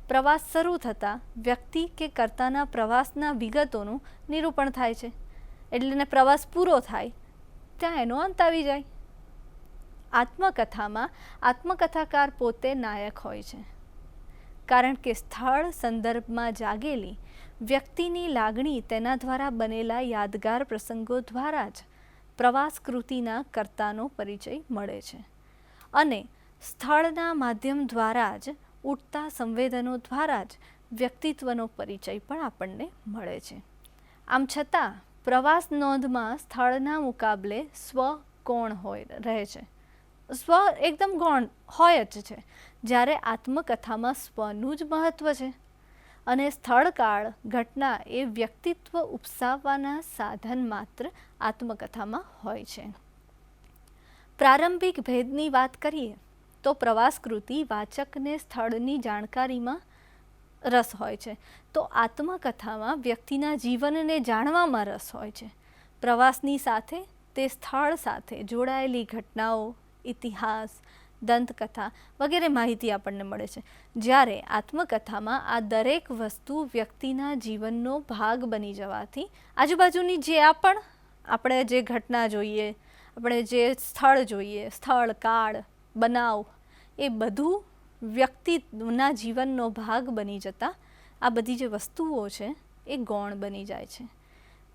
Speaker 2: પ્રવાસ શરૂ થતાં વ્યક્તિ કે કર્તાના પ્રવાસના વિગતોનું નિરૂપણ થાય છે, એટલે પ્રવાસ પૂરો થાય ત્યાં એનો અંત આવી જાય. આત્મકથામાં આત્મકથાકાર પોતે નાયક હોય છે, કારણ કે સ્થળ સંદર્ભમાં જાગેલી વ્યક્તિની લાગણી તેના દ્વારા બનેલા યાદગાર પ્રસંગો દ્વારા જ પ્રવાસ કૃતિના કર્તાનો પરિચય મળે છે, અને સ્થળના માધ્યમ દ્વારા જ ઉઠતા સંવેદનો દ્વારા જ વ્યક્તિત્વનો પરિચય પણ આપણને મળે છે. આમ છતાં પ્રવાસ નોંધમાં સ્થળના મુકાબલે સ્વ ગૌણ રહે છે. સ્વ એકદમ ગૌણ હોય જ છે, જ્યારે આત્મકથામાં સ્વનું જ મહત્વ છે, અને સ્થળકાળ ઘટના એ વ્યક્તિત્વ ઉપસાવવાના સાધન માત્ર આત્મકથામાં હોય છે. પ્રારંભિક ભેદની વાત કરીએ તો પ્રવાસકૃતિ વાચકને સ્થળની જાણકારીમાં રસ હોય છે, તો આત્મકથામાં વ્યક્તિના જીવનને જાણવામાં રસ હોય છે. પ્રવાસની સાથે તે સ્થળ સાથે જોડાયેલી ઘટનાઓ, ઇતિહાસ, દંતકથા વગેરે માહિતી આપણને મળે છે, જ્યારે આત્મકથામાં આ દરેક વસ્તુ વ્યક્તિના જીવનનો ભાગ બની જવાથી આજુબાજુની જે આપણે જે ઘટના જોઈએ, આપણે જે સ્થળ જોઈએ, સ્થળ, કાળ, બનાવ, એ બધું વ્યક્તિના જીવનનો ભાગ બની જતા આ બધી જે વસ્તુઓ છે એ ગૌણ બની જાય છે.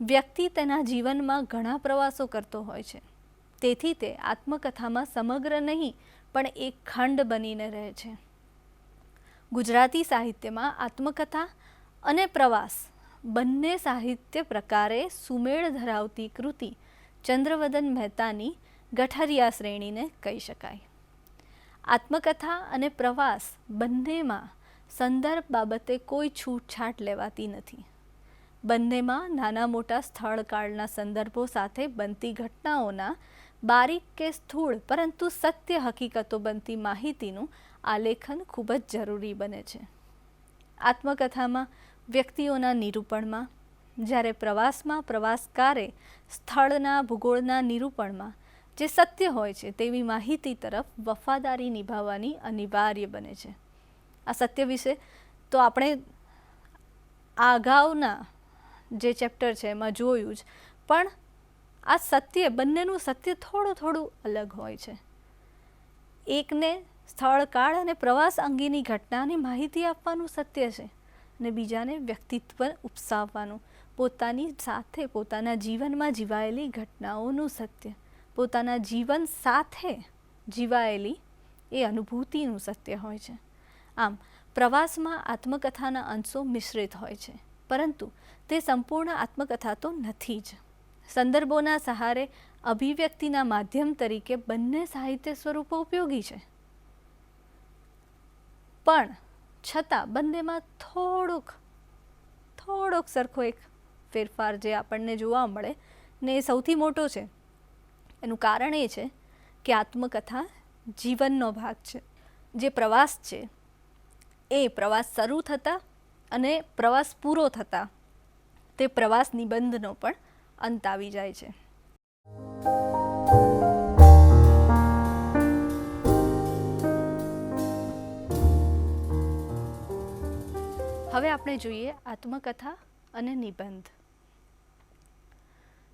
Speaker 2: વ્યક્તિ તેના જીવનમાં ઘણા પ્રવાસો કરતો હોય છે, તેથી તે આત્મકથામાં સમગ્ર નહીં પણ એક ખંડ બનીને રહે છે. ગુજરાતી સાહિત્યમાં આત્મકથા અને પ્રવાસ બંને સાહિત્ય પ્રકારે સુમેળ ધરાવતી કૃતિ ચંદ્રવદન મહેતાની ગઠરિયા શ્રેણીને કહી શકાય. આત્મકથા અને પ્રવાસ બંનેમાં સંદર્ભ બાબતે કોઈ છૂટછાટ લેવાતી નથી. બંનેમાં નાના મોટા સ્થળકાળના સંદર્ભો સાથે બનતી ઘટનાઓના બારીક કે સ્થૂળ પરંતુ સત્ય હકીકતો બનતી માહિતીનું આલેખન ખૂબ જ જરૂરી બને છે. આત્મકથામાં વ્યક્તિઓના નિરૂપણમાં, જ્યારે પ્રવાસમાં પ્રવાસકારે સ્થળના ભૂગોળના નિરૂપણમાં જે સત્ય હોય છે તેવી માહિતી તરફ વફાદારી નિભાવવાની અનિવાર્ય બને છે. આ સત્ય વિશે તો આપણે આ અગાઉના જે ચેપ્ટર છે એમાં જોયું જ, પણ આ સત્ય, બંનેનું સત્ય થોડું અલગ હોય છે. એકને સ્થળ, કાળ અને પ્રવાસ અંગેની ઘટનાની માહિતી આપવાનું સત્ય છે, અને બીજાને વ્યક્તિત્વ ઉપસાવવાનું, પોતાની સાથે પોતાના જીવનમાં જીવાયેલી ઘટનાઓનું સત્ય, પોતાના જીવન સાથે જીવાયેલી એ અનુભૂતિનું સત્ય હોય છે. આમ પ્રવાસમાં આત્મકથાના અંશો મિશ્રિત હોય છે, પરંતુ તે સંપૂર્ણ આત્મકથા તો નથી જ. સંદર્ભોના સહારે અભિવ્યક્તિના માધ્યમ તરીકે બંને સાહિત્ય સ્વરૂપો ઉપયોગી છે, પણ છતાં બંનેમાં થોડોક સરખો એક ફેરફાર જે આપણને જોવા મળે ને એ સૌથી મોટો છે. એનું કારણ એ છે કે આત્મકથા જીવનનો ભાગ છે. જે પ્રવાસ છે એ પ્રવાસ શરૂ થતાં અને પ્રવાસ પૂરો થતાં તે પ્રવાસ નિબંધનો પણ અંત આવી જાય છે. હવે આપણે જોઈએ આત્મકથા અને નિબંધ.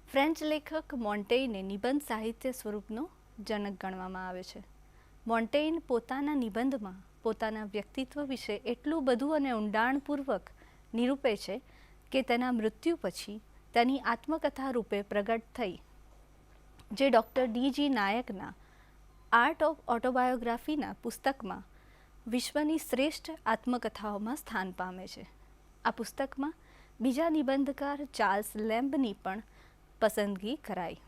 Speaker 2: ફ્રેન્ચ લેખક મોન્ટેઇને નિબંધ સાહિત્ય સ્વરૂપનો જનક ગણવામાં આવે છે. મોન્ટેઇન પોતાના નિબંધમાં પોતાના વ્યક્તિત્વ વિશે એટલું બધું અને ઊંડાણપૂર્વક નિરૂપે છે કે તેના મૃત્યુ પછી તેની આત્મકથા રૂપે પ્રગટ થઈ, જે ડૉક્ટર ડી.જી. નાયકના આર્ટ ઓફ ઓટોબાયોગ્રાફીના પુસ્તકમાં વિશ્વની શ્રેષ્ઠ આત્મકથાઓમાં સ્થાન પામે છે. આ પુસ્તકમાં બીજા નિબંધકાર ચાર્લ્સ લેમ્બની પણ પસંદગી કરાઈ.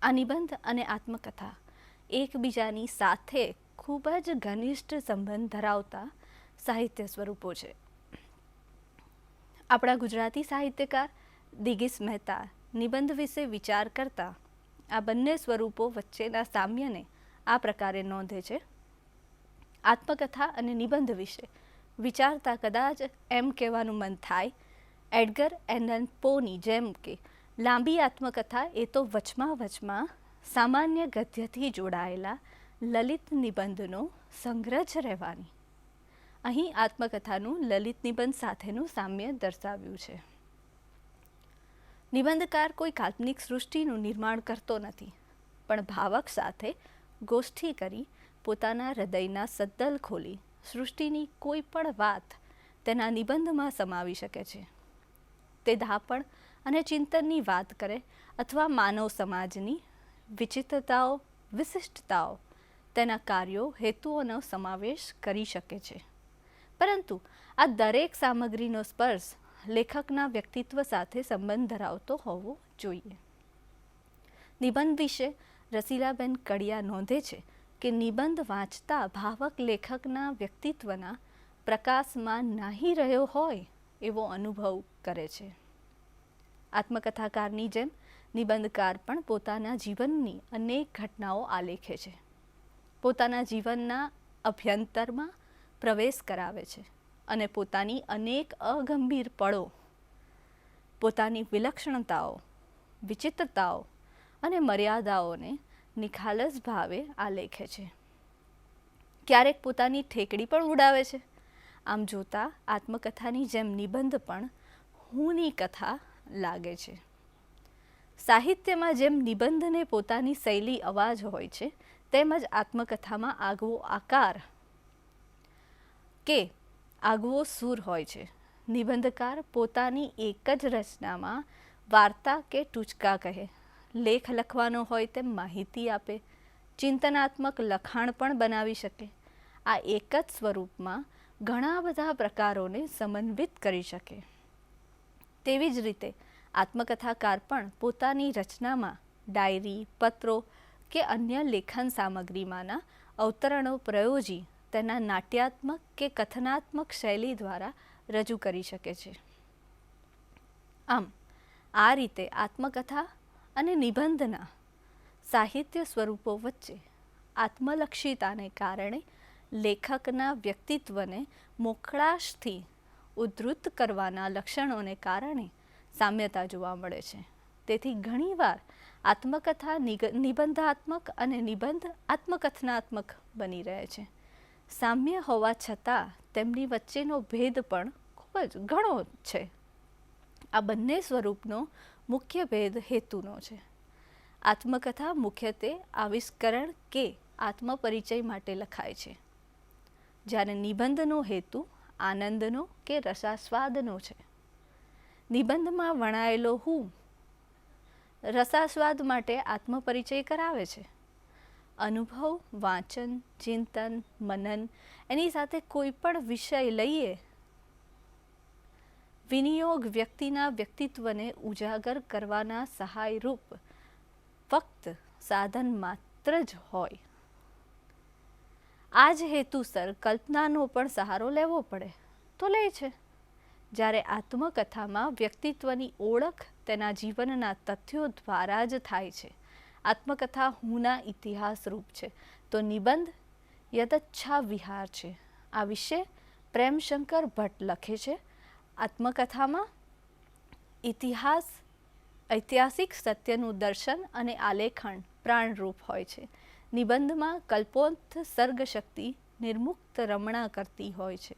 Speaker 2: આ નિબંધ અને આત્મકથા એકબીજાની સાથે ખૂબ જ ઘનિષ્ઠ સંબંધ ધરાવતા સાહિત્ય સ્વરૂપો છે. આપણા ગુજરાતી સાહિત્યકાર દિગીસ મહેતા નિબંધ વિશે વિચાર કરતા આ બંને સ્વરૂપો વચ્ચેના સામ્યને આ પ્રકારે નોંધે છે. આત્મકથા અને નિબંધ વિશે વિચારતા કદાચ એમ કહેવાનું મન થાય, એડગર એલન પોની જેમ કે લાંબી આત્મકથા એ તો વચમાં સામાન્ય ગદ્યથી જોડાયેલા લલિત નિબંધનો સંગ્રહ જ રહેવાની. અહીં આત્મકથાનું લલિત નિબંધ સાથેનું સામ્ય દર્શાવ્યું છે. નિબંધકાર કોઈ કાલ્પનિક સૃષ્ટિનું નિર્માણ કરતો નથી, પણ ભાવક સાથે ગોષ્ઠી કરી પોતાના હૃદયના સદ્દલ ખોલી સૃષ્ટિની કોઈ પણ વાત તેના નિબંધમાં સમાવી શકે છે. તે દાપણ અને ચિંતનની વાત કરે અથવા માનવ સમાજની વિચિત્રતાઓ, વિશિષ્ટતાઓ, તેના કાર્યો, હેતુઓનો સમાવેશ કરી શકે છે. પરંતુ આ દરેક સામગ્રીનો સ્પર્શ લેખકના વ્યક્તિત્વ સાથે સંબંધ ધરાવતો હોવો જોઈએ. નિબંધ વિશે રસીલાબેન કડિયા નોંધે છે કે નિબંધ વાંચતા ભાવક લેખકના વ્યક્તિત્વના પ્રકાશમાં નાહી રહ્યો હોય એવો અનુભવ કરે છે. આત્મકથાકારની જેમ નિબંધકાર પણ પોતાના જીવનની અનેક ઘટનાઓ આલેખે છે. પોતાના જીવનના અભ્યંતરમાં પ્રવેશ કરાવે છે અને પોતાની અનેક અગંભીર પળો, પોતાની વિલક્ષણતાઓ, વિચિત્રતાઓ અને મર્યાદાઓને નિખાલસ ભાવે આલેખે છે. ક્યારેક પોતાની ઠેકડી પણ ઉડાવે છે. આમ જોતા આત્મકથાની જેમ નિબંધ પણ હુંની કથા લાગે છે. સાહિત્યમાં જેમ નિબંધને પોતાની શૈલી અવાજ હોય છે, તેમજ આત્મકથામાં આગવો આકાર કે આગવો સૂર હોય છે. નિબંધકાર પોતાની એક જ રચનામાં વાર્તા કે ટૂચકા કહે, લેખ લખવાનો હોય તેમ માહિતી આપે, ચિંતનાત્મક લખાણ પણ બનાવી શકે. આ એક જ સ્વરૂપમાં ઘણા બધા પ્રકારોને સમન્વિત કરી શકે. તેવી જ રીતે આત્મકથાકાર પણ પોતાની રચનામાં ડાયરી, પત્રો કે અન્ય લેખન સામગ્રીમાંના અવતરણો પ્રયોજી તેના નાટ્યાત્મક કે કથનાત્મક શૈલી દ્વારા રજૂ કરી શકે છે. આમ આ રીતે આત્મકથા અને નિબંધના સાહિત્ય સ્વરૂપો વચ્ચે આત્મલક્ષિતાને કારણે લેખકના વ્યક્તિત્વને મોકળાશથી ઉદ્ધૃત કરવાના લક્ષણોને કારણે સામ્યતા જોવા મળે છે. તેથી ઘણીવાર આત્મકથા નિબંધાત્મક અને નિબંધ આત્મકથનાત્મક બની રહે છે. સામ્ય હોવા છતાં તેમની વચ્ચેનો ભેદ પણ ખૂબ જ ઘણો છે. આ બંને સ્વરૂપનો મુખ્ય ભેદ હેતુનો છે. આત્મકથા મુખ્યત્વે આવિષ્કરણ કે આત્મપરિચય માટે લખાય છે, જ્યારે નિબંધનો હેતુ આનંદનો કે રસાસ્વાદનો છે. નિબંધમાં વણાયેલો હું રસાસ્વાદ માટે આત્મપરિચય કરાવે છે. અનુભવ, વાંચન, ચિંતન, મનન એની સાથે કોઈ પણ વિષય લઈએ, વિનિયોગ વ્યક્તિના વ્યક્તિત્વને ઉજાગર કરવાના સહાયરૂપ ફક્ત સાધન માત્ર જ હોય. આ જ હેતુસર કલ્પનાનો પણ સહારો લેવો પડે તો લે છે. જ્યારે આત્મકથામાં વ્યક્તિત્વની ઓળખ તેના જીવનના તથ્યો દ્વારા જ થાય છે. આત્મકથા હુંના ઇતિહાસ રૂપ છે, તો નિબંધ યદચ્છા વિહાર છે. આ વિશે પ્રેમશંકર ભટ્ટ લખે છે. આત્મકથામાં ઐતિહાસિક સત્યનું દર્શન અને આલેખન પ્રાણરૂપ હોય છે. નિબંધમાં કલ્પોન્ત સર્ગશક્તિ નિર્મુક્ત રમણા કરતી હોય છે.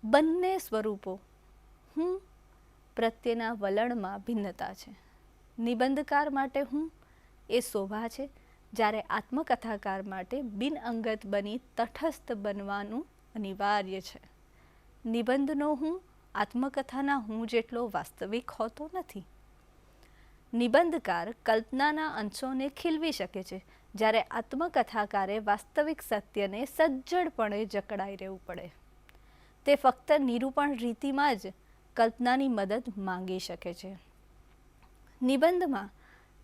Speaker 2: બંને સ્વરૂપો હું પ્રત્યેના વલણમાં ભિન્નતા છે. નિબંધકાર માટે હું એ શોભા છે, જ્યારે આત્મકથાકાર માટે બિનઅંગત બની તટસ્થ બનવાનું અનિવાર્ય છે. નિબંધનો હું આત્મકથાના હું જેટલો વાસ્તવિક હોતો નથી. નિબંધકાર કલ્પનાના અંશોને ખીલવી શકે છે, જ્યારે આત્મકથાકારે વાસ્તવિક સત્યને સજ્જડપણે જકડાઈ રહેવું પડે. તે ફક્ત નિરૂપણ રીતિમાં જ કલ્પનાની મદદ માંગી શકે છે. નિબંધમાં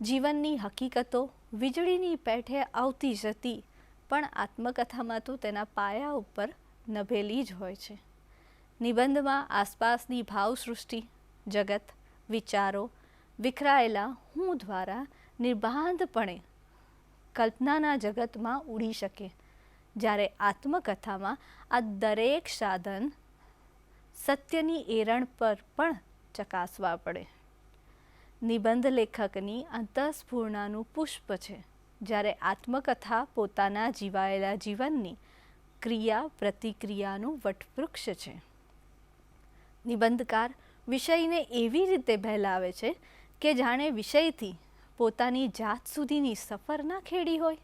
Speaker 2: જીવનની હકીકતો વીજળીની પેઠે આવતી જતી, પણ આત્મકથામાં તો તેના પાયા ઉપર નભેલી જ હોય છે. નિબંધમાં આસપાસની ભાવસૃષ્ટિ, જગત, વિચારો વિખરાયેલા હું દ્વારા નિર્બાંધપણે કલ્પનાના જગતમાં ઉડી શકે, જ્યારે આત્મકથામાં આ દરેક સાધન સત્યની એરણ પર પણ ચકાસવા પડે. નિબંધ લેખકની અંતઃસ્ફૂર્ણાનું પુષ્પ છે, જ્યારે આત્મકથા પોતાના જીવાયેલા જીવનની ક્રિયા પ્રતિક્રિયાનું વટવૃક્ષ છે. નિબંધકાર વિષયને એવી રીતે બહેલાવે છે કે જાણે વિષયથી પોતાની જાત સુધીની સફર ના ખેડી હોય.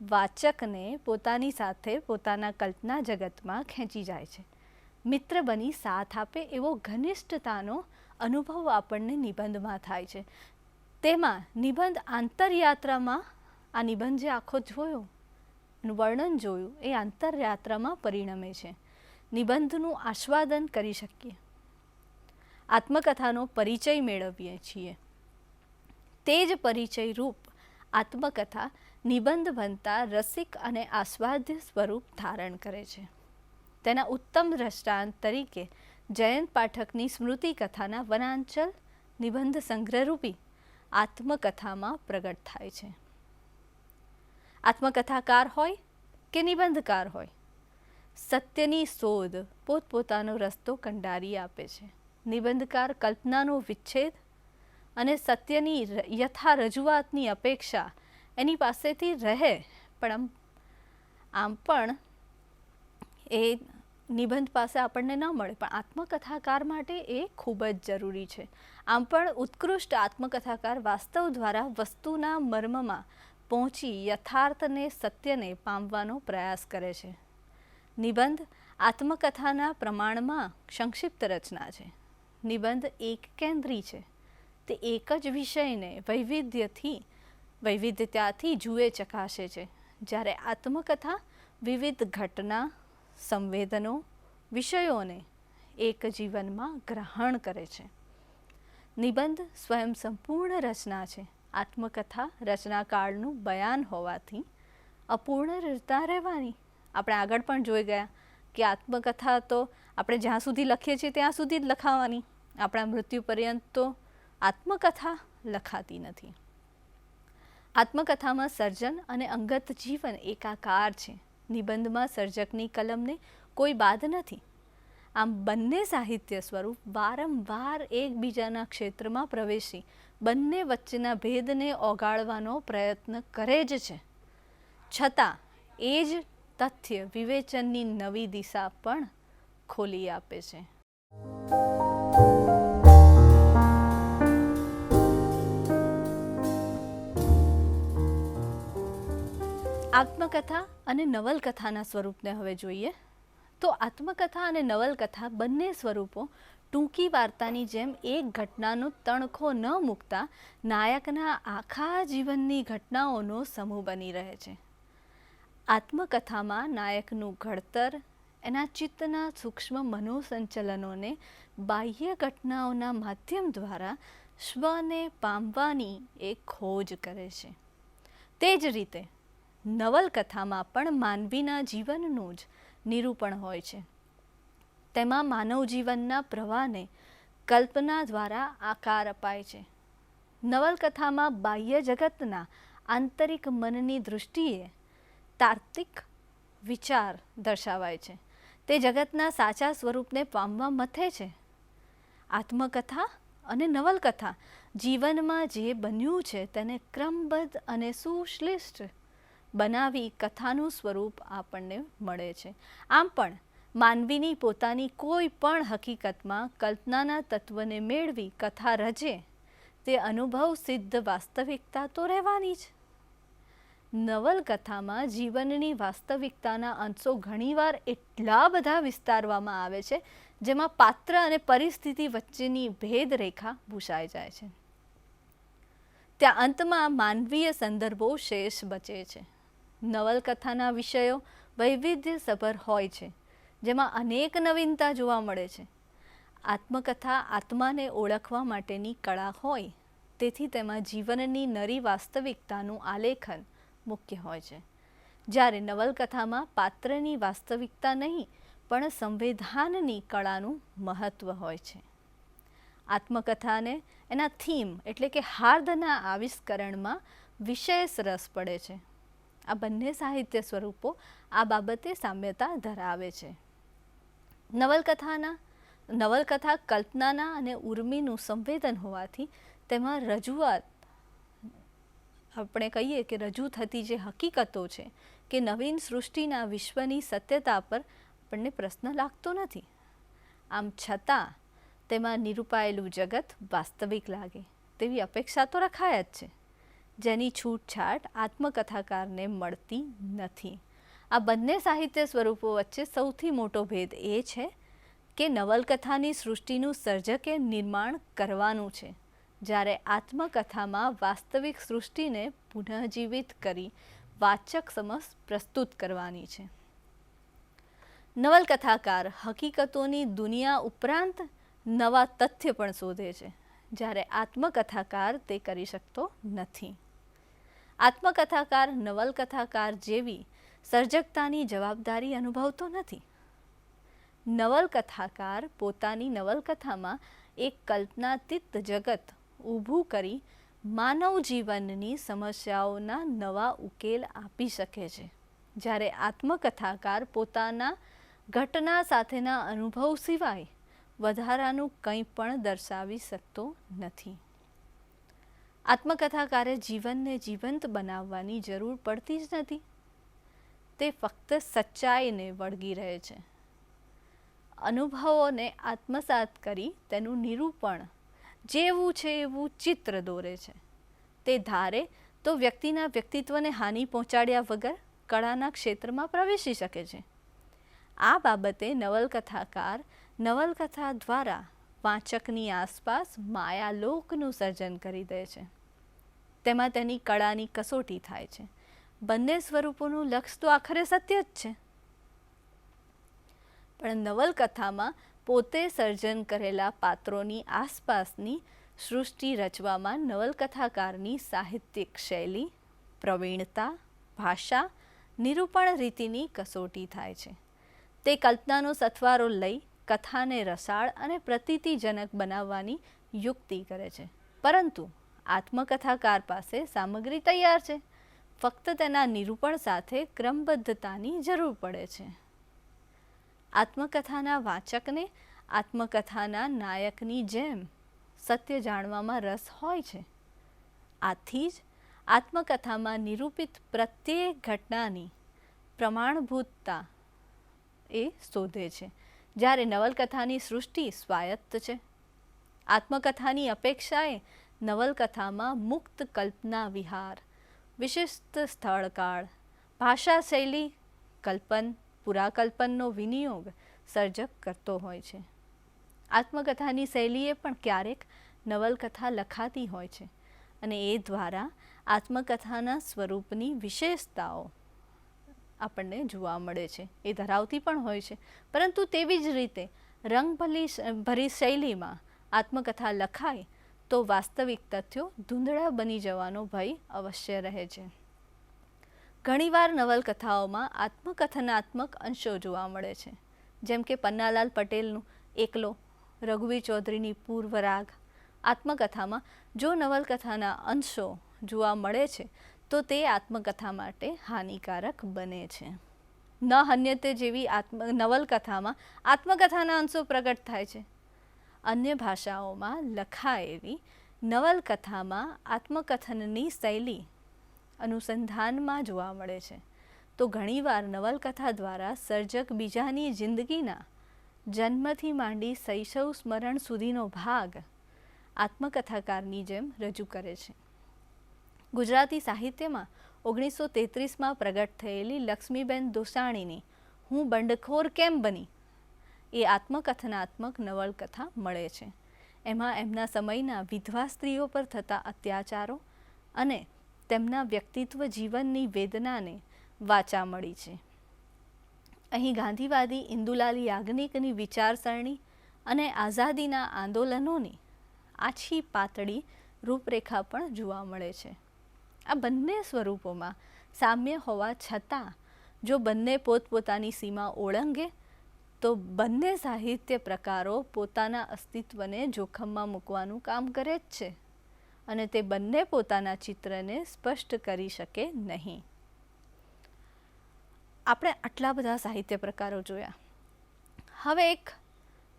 Speaker 2: વાચકને પોતાની સાથે પોતાના કલ્પના જગતમાં ખેંચી જાય છે. મિત્ર બની સાથ આપે એવો ઘનિષ્ઠતાનો અનુભવ આપણને નિબંધમાં થાય છે. તેમાં નિબંધ આંતરયાત્રામાં, આ નિબંધ જે આખો જોયો, એનું વર્ણન જોયું, એ આંતરયાત્રામાં પરિણમે છે. નિબંધનું આસ્વાદન કરી શકીએ, આત્મકથાનો પરિચય મેળવીએ છીએ. તે જ પરિચય રૂપ આત્મકથા નિબંધ બનતા રસિક અને આસ્વાદ્ય સ્વરૂપ ધારણ કરે છે. તેના ઉત્તમ દ્રષ્ટાંત તરીકે જયંત પાઠકની સ્મૃતિ કથાના વનાંચલ નિબંધ સંગ્રહરૂપી આત્મકથામાં પ્રગટ થાય છે. આત્મકથાકાર હોય કે નિબંધકાર હોય, સત્યની શોધ પોતપોતાનો રસ્તો કંડારી આપે છે. નિબંધકાર કલ્પનાનો વિચ્છેદ અને સત્યની યથા રજૂઆતની અપેક્ષા એની પાસેથી રહે, પણ આમ પણ એ નિબંધ પાસે આપણને ન મળે, પણ આત્મકથાકાર માટે એ ખૂબ જ જરૂરી છે. આમ પણ ઉત્કૃષ્ટ આત્મકથાકાર વાસ્તવ દ્વારા વસ્તુના મર્મમાં પહોંચી યથાર્થને, સત્યને પામવાનો પ્રયાસ કરે છે. નિબંધ આત્મકથાના પ્રમાણમાં સંક્ષિપ્ત રચના છે. નિબંધ એક કેન્દ્રી છે. તે એક જ વિષયને વૈવિધ્યતાથી જુએ ચકાસે છે, જ્યારે આત્મકથા વિવિધ ઘટના, સંવેદનો, વિષયોને એક જીવનમાં ગ્રહણ કરે છે. નિબંધ સ્વયં સંપૂર્ણ રચના છે. આત્મકથા રચનાકાળનું બયાન હોવાથી અપૂર્ણતા રહેવાની. આપણે આગળ પણ જોઈ ગયા કે આત્મકથા તો આપણે જ્યાં સુધી લખીએ છીએ ત્યાં સુધી જ લખાવાની, આપણા મૃત્યુ પર્યંત તો આત્મકથા લખાતી નથી. આત્મકથામાં સર્જન અને અંગત જીવન એકાકાર છે. નિબંધમાં સર્જકની કલમને કોઈ બાદ નથી. આમ બંને સાહિત્ય સ્વરૂપ વારંવાર એકબીજાના ક્ષેત્રમાં પ્રવેશી બંને વચ્ચેના ભેદને ઓગાળવાનો પ્રયત્ન કરે જ છે. છતાં એ જ તથ્ય વિવેચનની નવી દિશા પણ ખોલી આપે છે. આત્મકથા અને નવલકથાના સ્વરૂપને હવે જોઈએ તો આત્મકથા અને નવલકથા બંને સ્વરૂપો ટૂંકી વાર્તાની જેમ એક ઘટનાનો તણખો ન મૂકતા નાયકના આખા જીવનની ઘટનાઓનો સમૂહ બની રહે છે. આત્મકથામાં નાયકનું ઘડતર એના ચિત્તના સૂક્ષ્મ મનોસંચલનોને બાહ્ય ઘટનાઓના માધ્યમ દ્વારા સ્વને પામવાની એક ખોજ કરે છે. તે જ રીતે નવલકથામાં પણ માનવીના જીવનનું જ નિરૂપણ હોય છે. તેમાં માનવ જીવનના પ્રવાહને કલ્પના દ્વારા આકાર અપાય છે. નવલકથામાં બાહ્ય જગતના આંતરિક મનની દૃષ્ટિએ તાર્કિક વિચાર દર્શાવાય છે. તે જગતના સાચા સ્વરૂપને પામવા મથે છે. આત્મકથા અને નવલકથા જીવનમાં જે બન્યું છે તેને ક્રમબદ્ધ અને સુશ્લિષ્ટ બનાવી કથાનું સ્વરૂપ આપણને મળે છે. આમ પણ માનવીની પોતાની કોઈ પણ હકીકતમાં કલ્પનાના તત્વને મેળવી કથા રચે તે અનુભવ સિદ્ધ વાસ્તવિકતા તો રહેવાની જ. નવલકથામાં જીવનની વાસ્તવિકતાના અંશો ઘણીવાર એટલા બધા વિસ્તારવામાં આવે છે જેમાં પાત્ર અને પરિસ્થિતિ વચ્ચેની ભેદરેખા ભૂસાઈ જાય છે. ત્યાં અંતમાં માનવીય સંદર્ભો શેષ બચે છે. નવલકથાના વિષયો વૈવિધ્યસભર હોય છે જેમાં અનેક નવીનતા જોવા મળે છે. આત્મકથા આત્માને ઓળખવા માટેની કળા હોય તેથી તેમાં જીવનની નરી વાસ્તવિકતાનું આલેખન મુખ્ય હોય છે. જ્યારે નવલકથામાં પાત્રની વાસ્તવિકતા નહીં પણ સંવેધાનની કળાનું મહત્ત્વ હોય છે. આત્મકથાને એના થીમ એટલે કે હાર્દના આવિષ્કરણમાં વિશેષ રસ પડે છે. આ બંને સાહિત્ય સ્વરૂપો આ બાબતે સામ્યતા ધરાવે છે. નવલકથા કલ્પનાના અને ઉર્મિનું સંવેદન હોવાથી તેમાં રજૂઆત આપણે કહીએ કે રજૂ થતી જે હકીકતો છે કે નવીન સૃષ્ટિના વિશ્વની સત્યતા પર આપણને પ્રશ્ન લાગતો નથી. આમ છતાં તેમાં નિરૂપાયેલું જગત વાસ્તવિક લાગે તેવી અપેક્ષા તો રખાય જ છે, જેની છૂટછાટ આત્મકથાકારને મળતી નથી. આ બંને સાહિત્ય સ્વરૂપો વચ્ચે સૌથી મોટો ભેદ એ છે કે નવલકથાની સૃષ્ટિનું સર્જકે નિર્માણ કરવાનું છે, જ્યારે આત્મકથામાં વાસ્તવિક સૃષ્ટિને પુનઃજીવિત કરી વાચક સમક્ષ પ્રસ્તુત કરવાની છે. નવલકથાકાર હકીકતોની દુનિયા ઉપરાંત નવા તથ્ય પણ શોધે છે, જ્યારે આત્મકથાકાર તે કરી શકતો નથી. આત્મકથાકાર નવલકથાકાર જેવી સર્જકતાની જવાબદારી અનુભવતો નથી. નવલકથાકાર પોતાની નવલકથામાં એક કલ્પનાતીત જગત ઊભું કરી માનવ જીવનની સમસ્યાઓના નવા ઉકેલ આપી શકે છે, જ્યારે આત્મકથાકાર પોતાના ઘટના સાથેના અનુભવ સિવાય વધારાનું કંઈ પણ દર્શાવી શકતો નથી. આત્મકથાકારે જીવનને જીવંત બનાવવાની જરૂર પડતી જ નથી. તે ફક્ત સચ્ચાઈને વળગી રહે છે. અનુભવોને આત્મસાત કરી તેનું નિરૂપણ જેવું છે એવું ચિત્ર દોરે છે. તે ધારે તો વ્યક્તિના વ્યક્તિત્વને હાનિ પહોંચાડ્યા વગર કળાના ક્ષેત્રમાં પ્રવેશી શકે છે. આ બાબતે નવલકથાકાર નવલકથા દ્વારા વાચકની આસપાસ માયાલોકનું સર્જન કરી દે છે. તેમાં તેની કળાની કસોટી થાય છે. બંને સ્વરૂપોનું લક્ષ્ય તો આખરે સત્ય જ છે. પણ નવલકથામાં પોતે સર્જન કરેલા પાત્રોની આસપાસની સૃષ્ટિ રચવામાં નવલકથાકારની સાહિત્યિક શૈલી, પ્રવીણતા, ભાષા, નિરૂપણ રીતિની કસોટી થાય છે. તે કલ્પનાનો સથવારો લઈ કથાને રસાળ અને પ્રતીતિજનક બનાવવાની યુક્તિ કરે છે. પરંતુ આત્મકથાકાર પાસે સામગ્રી તૈયાર છે, ફક્ત તેના નિરૂપણ સાથે ક્રમબદ્ધતાની જરૂર પડે છે. આત્મકથાના વાચકને આત્મકથાના નાયકની જેમ સત્ય જાણવામાં રસ હોય છે. આથી જ આત્મકથામાં નિરૂપિત પ્રત્યેક ઘટનાની પ્રમાણભૂતતા એ શોધે છે, જ્યારે નવલકથાની સૃષ્ટિ સ્વાયત્ત છે. આત્મકથાની અપેક્ષાએ નવલકથામાં મુક્ત કલ્પના વિહાર, વિશિષ્ટ સ્થળકાળ, ભાષા શૈલી, કલ્પન, પુરાકલ્પનનો વિનિયોગ સર્જક કરતો હોય છે. આત્મકથાની શૈલીએ પણ ક્યારેક નવલકથા લખાતી હોય છે અને એ દ્વારા આત્મકથાના સ્વરૂપની વિશેષતાઓ આપણને જોવા મળે છે, એ ધરાવતી પણ હોય છે. પરંતુ તેવી જ રીતે ભરી શૈલીમાં આત્મકથા લખાય તો વાસ્તવિક તથ્યો ધૂંધળા બની જવાનો ભય અવશ્ય રહે છે. ઘણીવાર નવલકથાઓમાં આત્મકથનાત્મક અંશો જોવા મળે છે, જેમ કે પન્નાલાલ પટેલનું એકલો, રઘુવીર ચૌધરીની પૂર્વરાગ. આત્મકથામાં જો નવલકથાના અંશો જોવા મળે છે તો તે આત્મકથા માટે હાનિકારક બને છે. ન હન્યતે જેવી નવલકથામાં આત્મકથાના અંશો પ્રગટ થાય છે. અન્ય ભાષાઓમાં લખાયેલી નવલકથામાં આત્મકથનની શૈલી અનુસંધાનમાં જોવા મળે છે. તો ઘણીવાર નવલકથા દ્વારા સર્જક બીજાની જિંદગીના જન્મથી માંડી શૈશવ સ્મરણ સુધીનો ભાગ આત્મકથાકારની જેમ રજૂ કરે છે. ગુજરાતી સાહિત્યમાં 1933માં પ્રગટ થયેલી લક્ષ્મીબેન દોસાણીની હું બંડખોર કેમ બની એ આત્મકથનાત્મક નવલકથા મળે છે. એમાં એમના સમયના વિધવા સ્ત્રીઓ પર થતા અત્યાચારો અને તેમના વ્યક્તિત્વ જીવનની વેદનાને વાચા મળી છે. અહીં ગાંધીવાદી ઇન્દુલાલ યાજ્ઞિકની વિચારસરણી અને આઝાદીના આંદોલનોની આછી પાતળી રૂપરેખા પણ જોવા મળે છે. આ બંને સ્વરૂપોમાં સામ્ય હોવા છતાં જો બંને પોતપોતાની સીમા ઓળંગે તો બંને સાહિત્ય પ્રકારો પોતાના અસ્તિત્વને જોખમમાં મૂકવાનું કામ કરે જ છે અને તે બંને પોતાના ચિત્રને સ્પષ્ટ કરી શકે નહીં. આપણે આટલા બધા સાહિત્ય પ્રકારો જોયા. હવે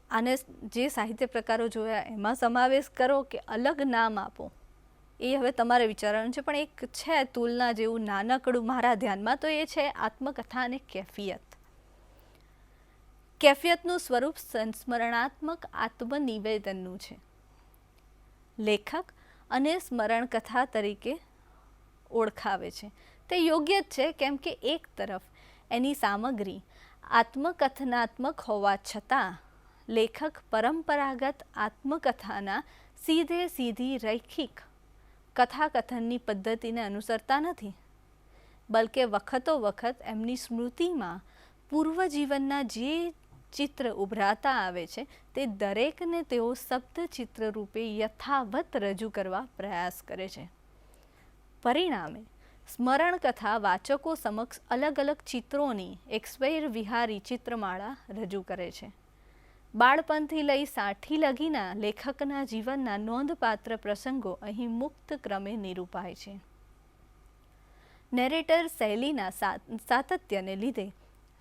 Speaker 2: આને જે સાહિત્ય પ્રકારો જોયા એમાં સમાવેશ કરો કે અલગ નામ આપો એ હવે તમારે વિચારવાનું છે. પણ એક છે તુલના જેવું નાનકડું મારા ધ્યાનમાં, તો એ છે આત્મકથા અને કેફિયત. કેફિયતનું સ્વરૂપ સંસ્મરણાત્મક આત્મનિવેદનનું છે. લેખક અને સ્મરણકથા તરીકે ઓળખાવે છે. તે યોગ્ય જ છે, કેમ કે એક તરફ એની સામગ્રી આત્મકથનાત્મક હોવા છતાં લેખક પરંપરાગત આત્મકથાના સીધી રૈખિક કથાકથનની પદ્ધતિને અનુસરતા નથી, બલકે વખતો વખત એમની સ્મૃતિમાં પૂર્વજીવનના જે ચિત્ર ઉભરાતા આવે છે તે દરેકને તેઓ શબ્દ ચિત્ર રૂપે યથાવત રજૂ કરવા પ્રયાસ કરે છે. પરિણામે સ્મરણકથા વાચકો સમક્ષ અલગ અલગ ચિત્રોની એક સ્વૈર વિહારી ચિત્રમાળા રજૂ કરે છે. બાળપણથી લઈ સાઠી લગીના લેખકના જીવનના નોંધપાત્ર પ્રસંગો અહીં મુક્ત ક્રમે નિરૂપાય છે. નેરેટર શૈલીના સાતત્યને લીધે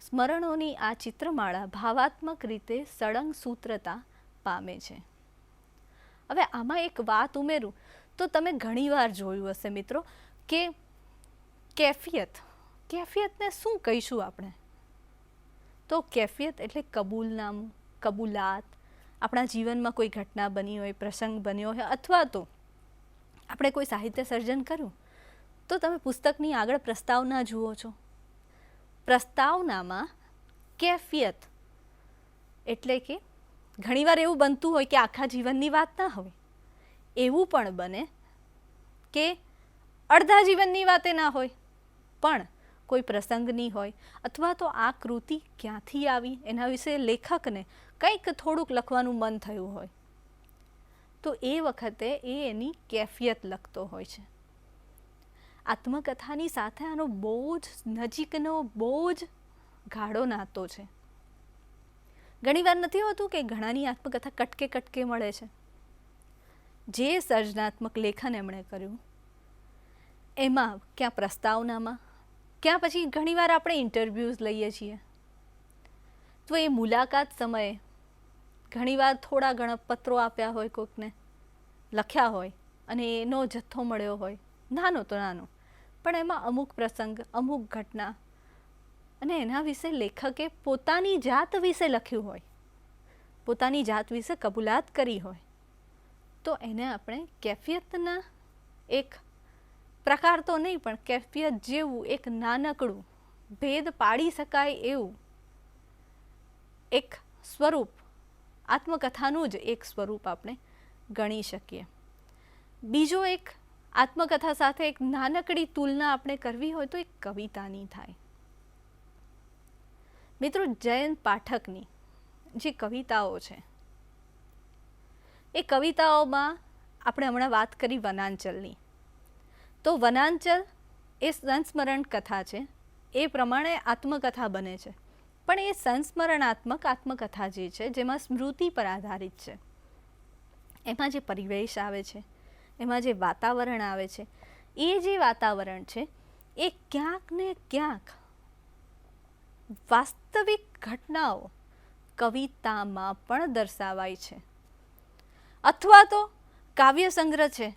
Speaker 2: સ્મરણોની આ ચિત્રમાળા ભાવાત્મક રીતે સળંગ સૂત્રતા પામે છે. હવે આમાં એક વાત ઉમેરું તો તમે ઘણીવાર જોયું હશે મિત્રો કે કેફિયતને શું કહીશું આપણે? તો કેફિયત એટલે કબૂલનામું, કબૂલાત. આપણા જીવનમાં કોઈ ઘટના બની હોય, પ્રસંગ બન્યો હોય, અથવા તો આપણે કોઈ સાહિત્ય સર્જન કર્યું તો તમે પુસ્તકની આગળ પ્રસ્તાવના જુઓ છો. પ્રસ્તાવનામાં કેફિયત એટલે કે ઘણીવાર એવું બનતું હોય કે આખા જીવનની વાત ના હોય, એવું પણ બને કે અડધા જીવનની વાતે ના હોય પણ કોઈ પ્રસંગની હોય, અથવા તો આ કૃતિ ક્યાંથી આવી એના વિશે લેખકને કંઈક થોડુંક લખવાનું મન થયું હોય, તો એ વખતે એની કેફિયત લખતો હોય છે. આત્મકથાની સાથે આનો બહુ જ નજીકનો, બહુ જ ગાઢો નાતો છે. ઘણીવાર નથી હોતું કે ઘણાની આત્મકથા કટકે કટકે મળે છે. જે સર્જનાત્મક લેખન એમણે કર્યું એમાં ક્યાં પ્રસ્તાવનામાં, ક્યાં પછી ઘણીવાર આપણે ઇન્ટરવ્યૂઝ લઈએ છીએ તો એ મુલાકાત સમયે ઘણીવાર થોડા ઘણા પત્રો આપ્યા હોય, કોઈકને લખ્યા હોય અને એનો જથ્થો મળ્યો હોય, નાનો તો નાનો, પણ એમાં અમુક પ્રસંગ, અમુક ઘટના અને એના વિશે લેખકે પોતાની જાત વિશે લખ્યું હોય, પોતાની જાત વિશે કબૂલાત કરી હોય, તો એને આપણે કેફિયતના એક પ્રકાર તો નહીં પણ કેફિયત જેવું એક નાનકડું ભેદ પાડી શકાય એવું એક સ્વરૂપ આત્મકથાનું જ એક સ્વરૂપ આપણે ગણી શકીએ. બીજો એક આત્મકથા સાથે એક નાનકડી તુલના આપણે કરવી હોય તો એક કવિતાની થાય. મિત્રો, જયંત પાઠકની જે કવિતાઓ છે એ કવિતાઓમાં આપણે હમણાં વાત કરી વનાંચલની, તો વનાંચલ એ સંસ્મરણ કથા છે, એ પ્રમાણે આત્મકથા બને છે. પણ એ સંસ્મરણાત્મક આત્મકથા જે છે જેમાં સ્મૃતિ પર આધારિત છે, એમાં જે પરિવેશ આવે છે, એમાં જે વાતાવરણ આવે છે, એ જે વાતાવરણ છે એ ક્યાંક ને ક્યાંક વાસ્તવિક ઘટનાઓ કવિતામાં પણ દર્શાવાય છે. અથવા તો કાવ્ય સંગ્રહ છે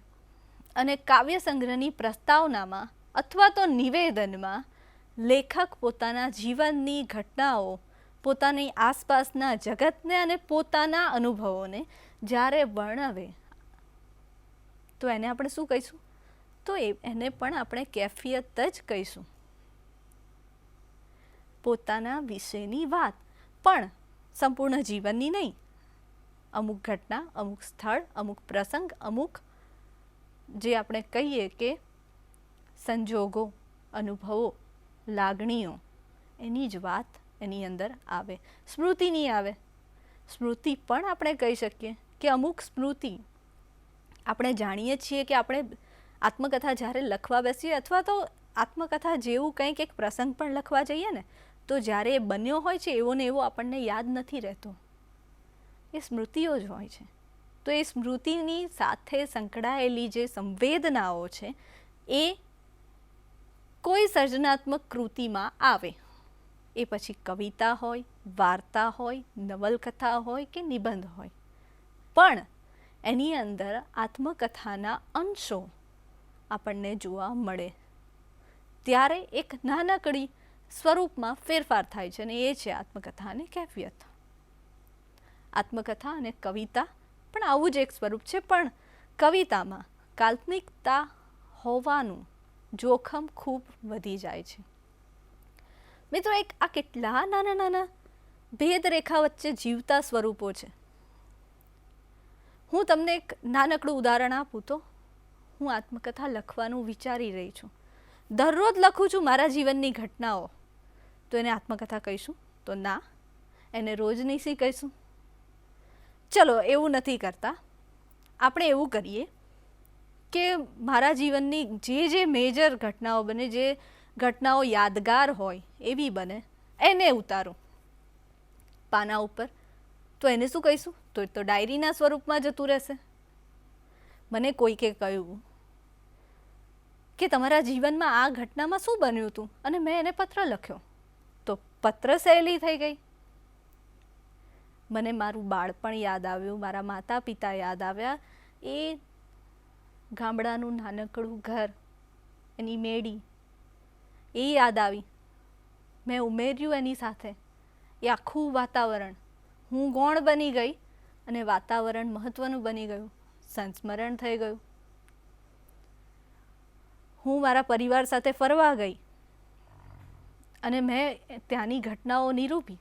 Speaker 2: અને કાવ્ય સંગ્રહની પ્રસ્તાવનામાં અથવા તો નિવેદનમાં લેખક પોતાના જીવનની ઘટનાઓ, પોતાની આસપાસના જગતને અને પોતાના અનુભવોને જ્યારે વર્ણવે તો એને આપણે શું કહીશું? તો એને પણ આપણે કેફિયત જ કહીશું. પોતાના વિશેની વાત, પણ સંપૂર્ણ જીવનની નહીં. અમુક ઘટના, અમુક સ્થળ, અમુક પ્રસંગ, અમુક જે આપણે કહીએ કે સંજોગો, અનુભવો, લાગણીઓ, એની જ વાત એની અંદર આવે. સ્મૃતિ નહીં આવે. સ્મૃતિ પણ આપણે કહી શકીએ કે અમુક સ્મૃતિ આપણે જાણીએ છીએ કે આપણે આત્મકથા જ્યારે લખવા બેસીએ અથવા તો આત્મકથા જેવું કંઈક એક પ્રસંગ પણ લખવા જઈએ ને, તો જ્યારે એ બન્યો હોય છે એવો ને એવો આપણને યાદ નથી રહેતો. એ સ્મૃતિઓ જ હોય છે. તો એ સ્મૃતિની સાથે સંકળાયેલી જે સંવેદનાઓ છે એ કોઈ સર્જનાત્મક કૃતિમાં આવે. એ પછી કવિતા હોય, વાર્તા હોય, નવલકથા હોય કે નિબંધ હોય, પણ એની અંદર આત્મકથાના અંશો આપણને જોવા મળે. ત્યારે એક નાનકડી સ્વરૂપમાં ફેરફાર થાય છે અને એ છે આત્મકથા અને કેફિયત. આત્મકથા અને કવિતા પણ આવું જ એક સ્વરૂપ છે, પણ કવિતામાં કાલ્પનિકતા હોવાનું જોખમ ખૂબ વધી જાય છે. મિત્રો, આ કેટલા નાના નાના ભેદરેખા વચ્ચે જીવતા સ્વરૂપો છે. હું તમને એક નાનકડું ઉદાહરણ આપું તો હું આત્મકથા લખવાનું વિચારી રહી છું. દરરોજ લખું છું મારા જીવનની ઘટનાઓ, તો એને આત્મકથા કહીશું? તો ના, એને રોજનીશી કહીશું. ચલો, એવું નથી કરતા. આપણે એવું કરીએ કે મારા જીવનની જે મેજર ઘટનાઓ બને, જે ઘટનાઓ યાદગાર હોય એવી બને, એને ઉતારું પાના ઉપર. તો એને શું કહીશું? તો ડાયરીના સ્વરૂપમાં જતું રહેશે. મને કોઈકે કહ્યું કે તમારા જીવનમાં આ ઘટનામાં શું બન્યું હતું, અને મેં એને પત્ર લખ્યો, તો પત્ર શૈલી થઈ ગઈ. મને મારું બાળપણ યાદ આવ્યું, મારા માતા પિતા યાદ આવ્યા, એ ગામડાનું નાનકડું ઘર, એની મેડી, એ યાદ આવી. મેં ઉમેર્યું એની સાથે એ આખું વાતાવરણ. હું ગૌણ બની ગઈ અને વાતાવરણ મહત્ત્વનું બની ગયું, સંસ્મરણ થઈ ગયું. હું મારા પરિવાર સાથે ફરવા ગઈ અને મેં ત્યાંની ઘટનાઓ નિરૂપી,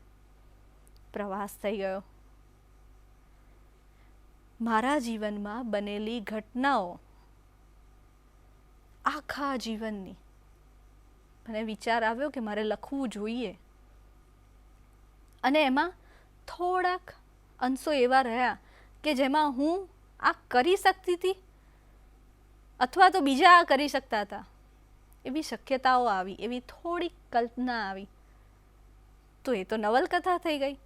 Speaker 2: પ્રવાસ થઈ ગયો. મારા જીવનમાં બનેલી ઘટનાઓ આખા જીવનની મને વિચાર આવ્યો કે મારે લખવું જોઈએ, અને એમાં થોડાક અંશો એવા રહ્યા કે જેમાં હું આ કરી શકતી હતી અથવા તો બીજા આ કરી શકતા હતા, એવી શક્યતાઓ આવી, એવી થોડીક કલ્પના આવી. તો એ તો નવલકથા થઈ ગઈ.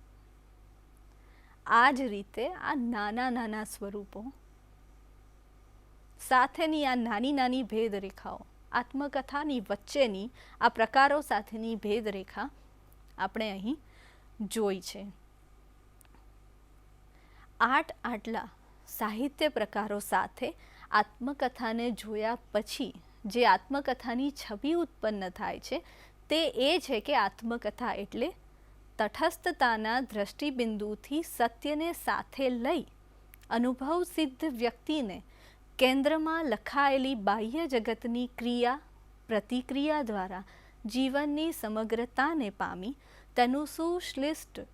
Speaker 2: આ જ રીતે આ નાના નાના સ્વરૂપો સાથેની આ નાની નાની ભેદરેખાઓ, આત્મકથાની વચ્ચેની આ પ્રકારો સાથેની ભેદરેખા આપણે અહીં જોઈ છે. આટલા સાહિત્ય પ્રકારો સાથે આત્મકથાને જોયા પછી જે આત્મકથાની છબી ઉત્પન્ન થાય છે તે એ છે કે આત્મકથા એટલે તટસ્થતાના દ્રષ્ટિબિંદુથી સત્યને સાથે લઈ અનુભવ સિદ્ધ વ્યક્તિને કેન્દ્રમાં લખાયેલી બાહ્ય જગતની ક્રિયા પ્રતિક્રિયા દ્વારા જીવનની સમગ્રતાને પામી તેનું સુશ્લિષ્ટ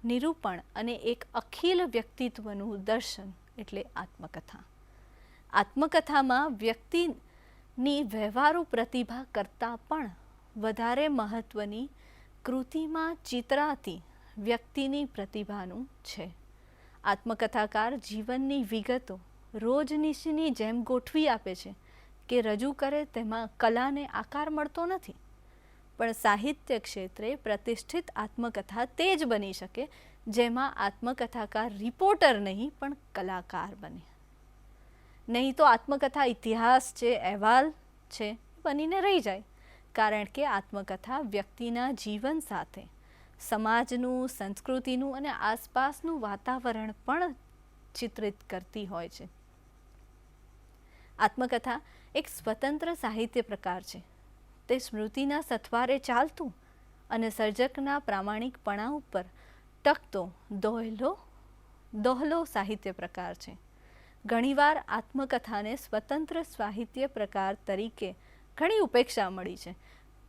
Speaker 2: નિરૂપણ અને એક અખિલ વ્યક્તિત્વનું દર્શન એટલે આત્મકથા. આત્મકથામાં વ્યક્તિની વ્યવહારુ પ્રતિભા કરતાં પણ વધારે મહત્ત્વની કૃતિમાં ચિતરાતી વ્યક્તિની પ્રતિભાનું છે. આત્મકથાકાર જીવનની વિગતો રોજનીશની જેમ ગોઠવી આપે છે કે રજૂ કરે તેમાં કલાને આકાર મળતો નથી. પણ સાહિત્ય ક્ષેત્રે પ્રતિષ્ઠિત આત્મકથા તે જ બની શકે જેમાં આત્મકથાકાર રિપોર્ટર નહીં પણ કલાકાર બને. નહીં તો આત્મકથા ઇતિહાસ છે, અહેવાલ છે, બનીને રહી જાય. કારણ કે આત્મકથા વ્યક્તિના જીવન સાથે સમાજનું, સંસ્કૃતિનું અને આસપાસનું વાતાવરણ પણ ચિત્રિત કરતી હોય છે. આત્મકથા એક સ્વતંત્ર સાહિત્ય પ્રકાર છે. તે સ્મૃતિના સથવારે ચાલતું અને સર્જકના પ્રામાણિકપણા ઉપર ટકતો દોહલો સાહિત્ય પ્રકાર છે. ઘણીવાર આત્મકથાને સ્વતંત્ર સાહિત્ય પ્રકાર તરીકે ઘણી ઉપેક્ષા મળી છે.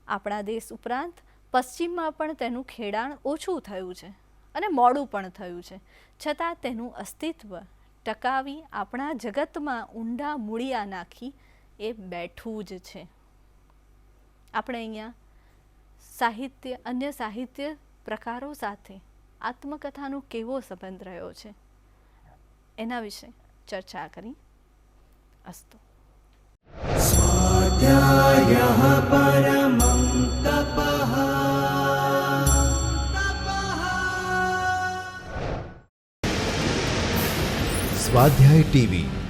Speaker 2: આપણા દેશ ઉપરાંત પશ્ચિમમાં પણ તેનું ખેડાણ ઓછું થયું છે અને મોડું પણ થયું છે. છતાં તેનું અસ્તિત્વ ટકાવી આપણા જગતમાં ઊંડા મૂળિયા નાખી એ બેઠું જ છે. આપણે અહીંયા સાહિત્ય, અન્ય સાહિત્ય પ્રકારો સાથે આત્મકથાનો કેવો સંબંધ રહ્યો છે એના વિશે ચર્ચા કરી. અસ્તુ.
Speaker 3: स्वाध्यायः परमं तपः.
Speaker 1: સ્વાધ્યાય ટીવી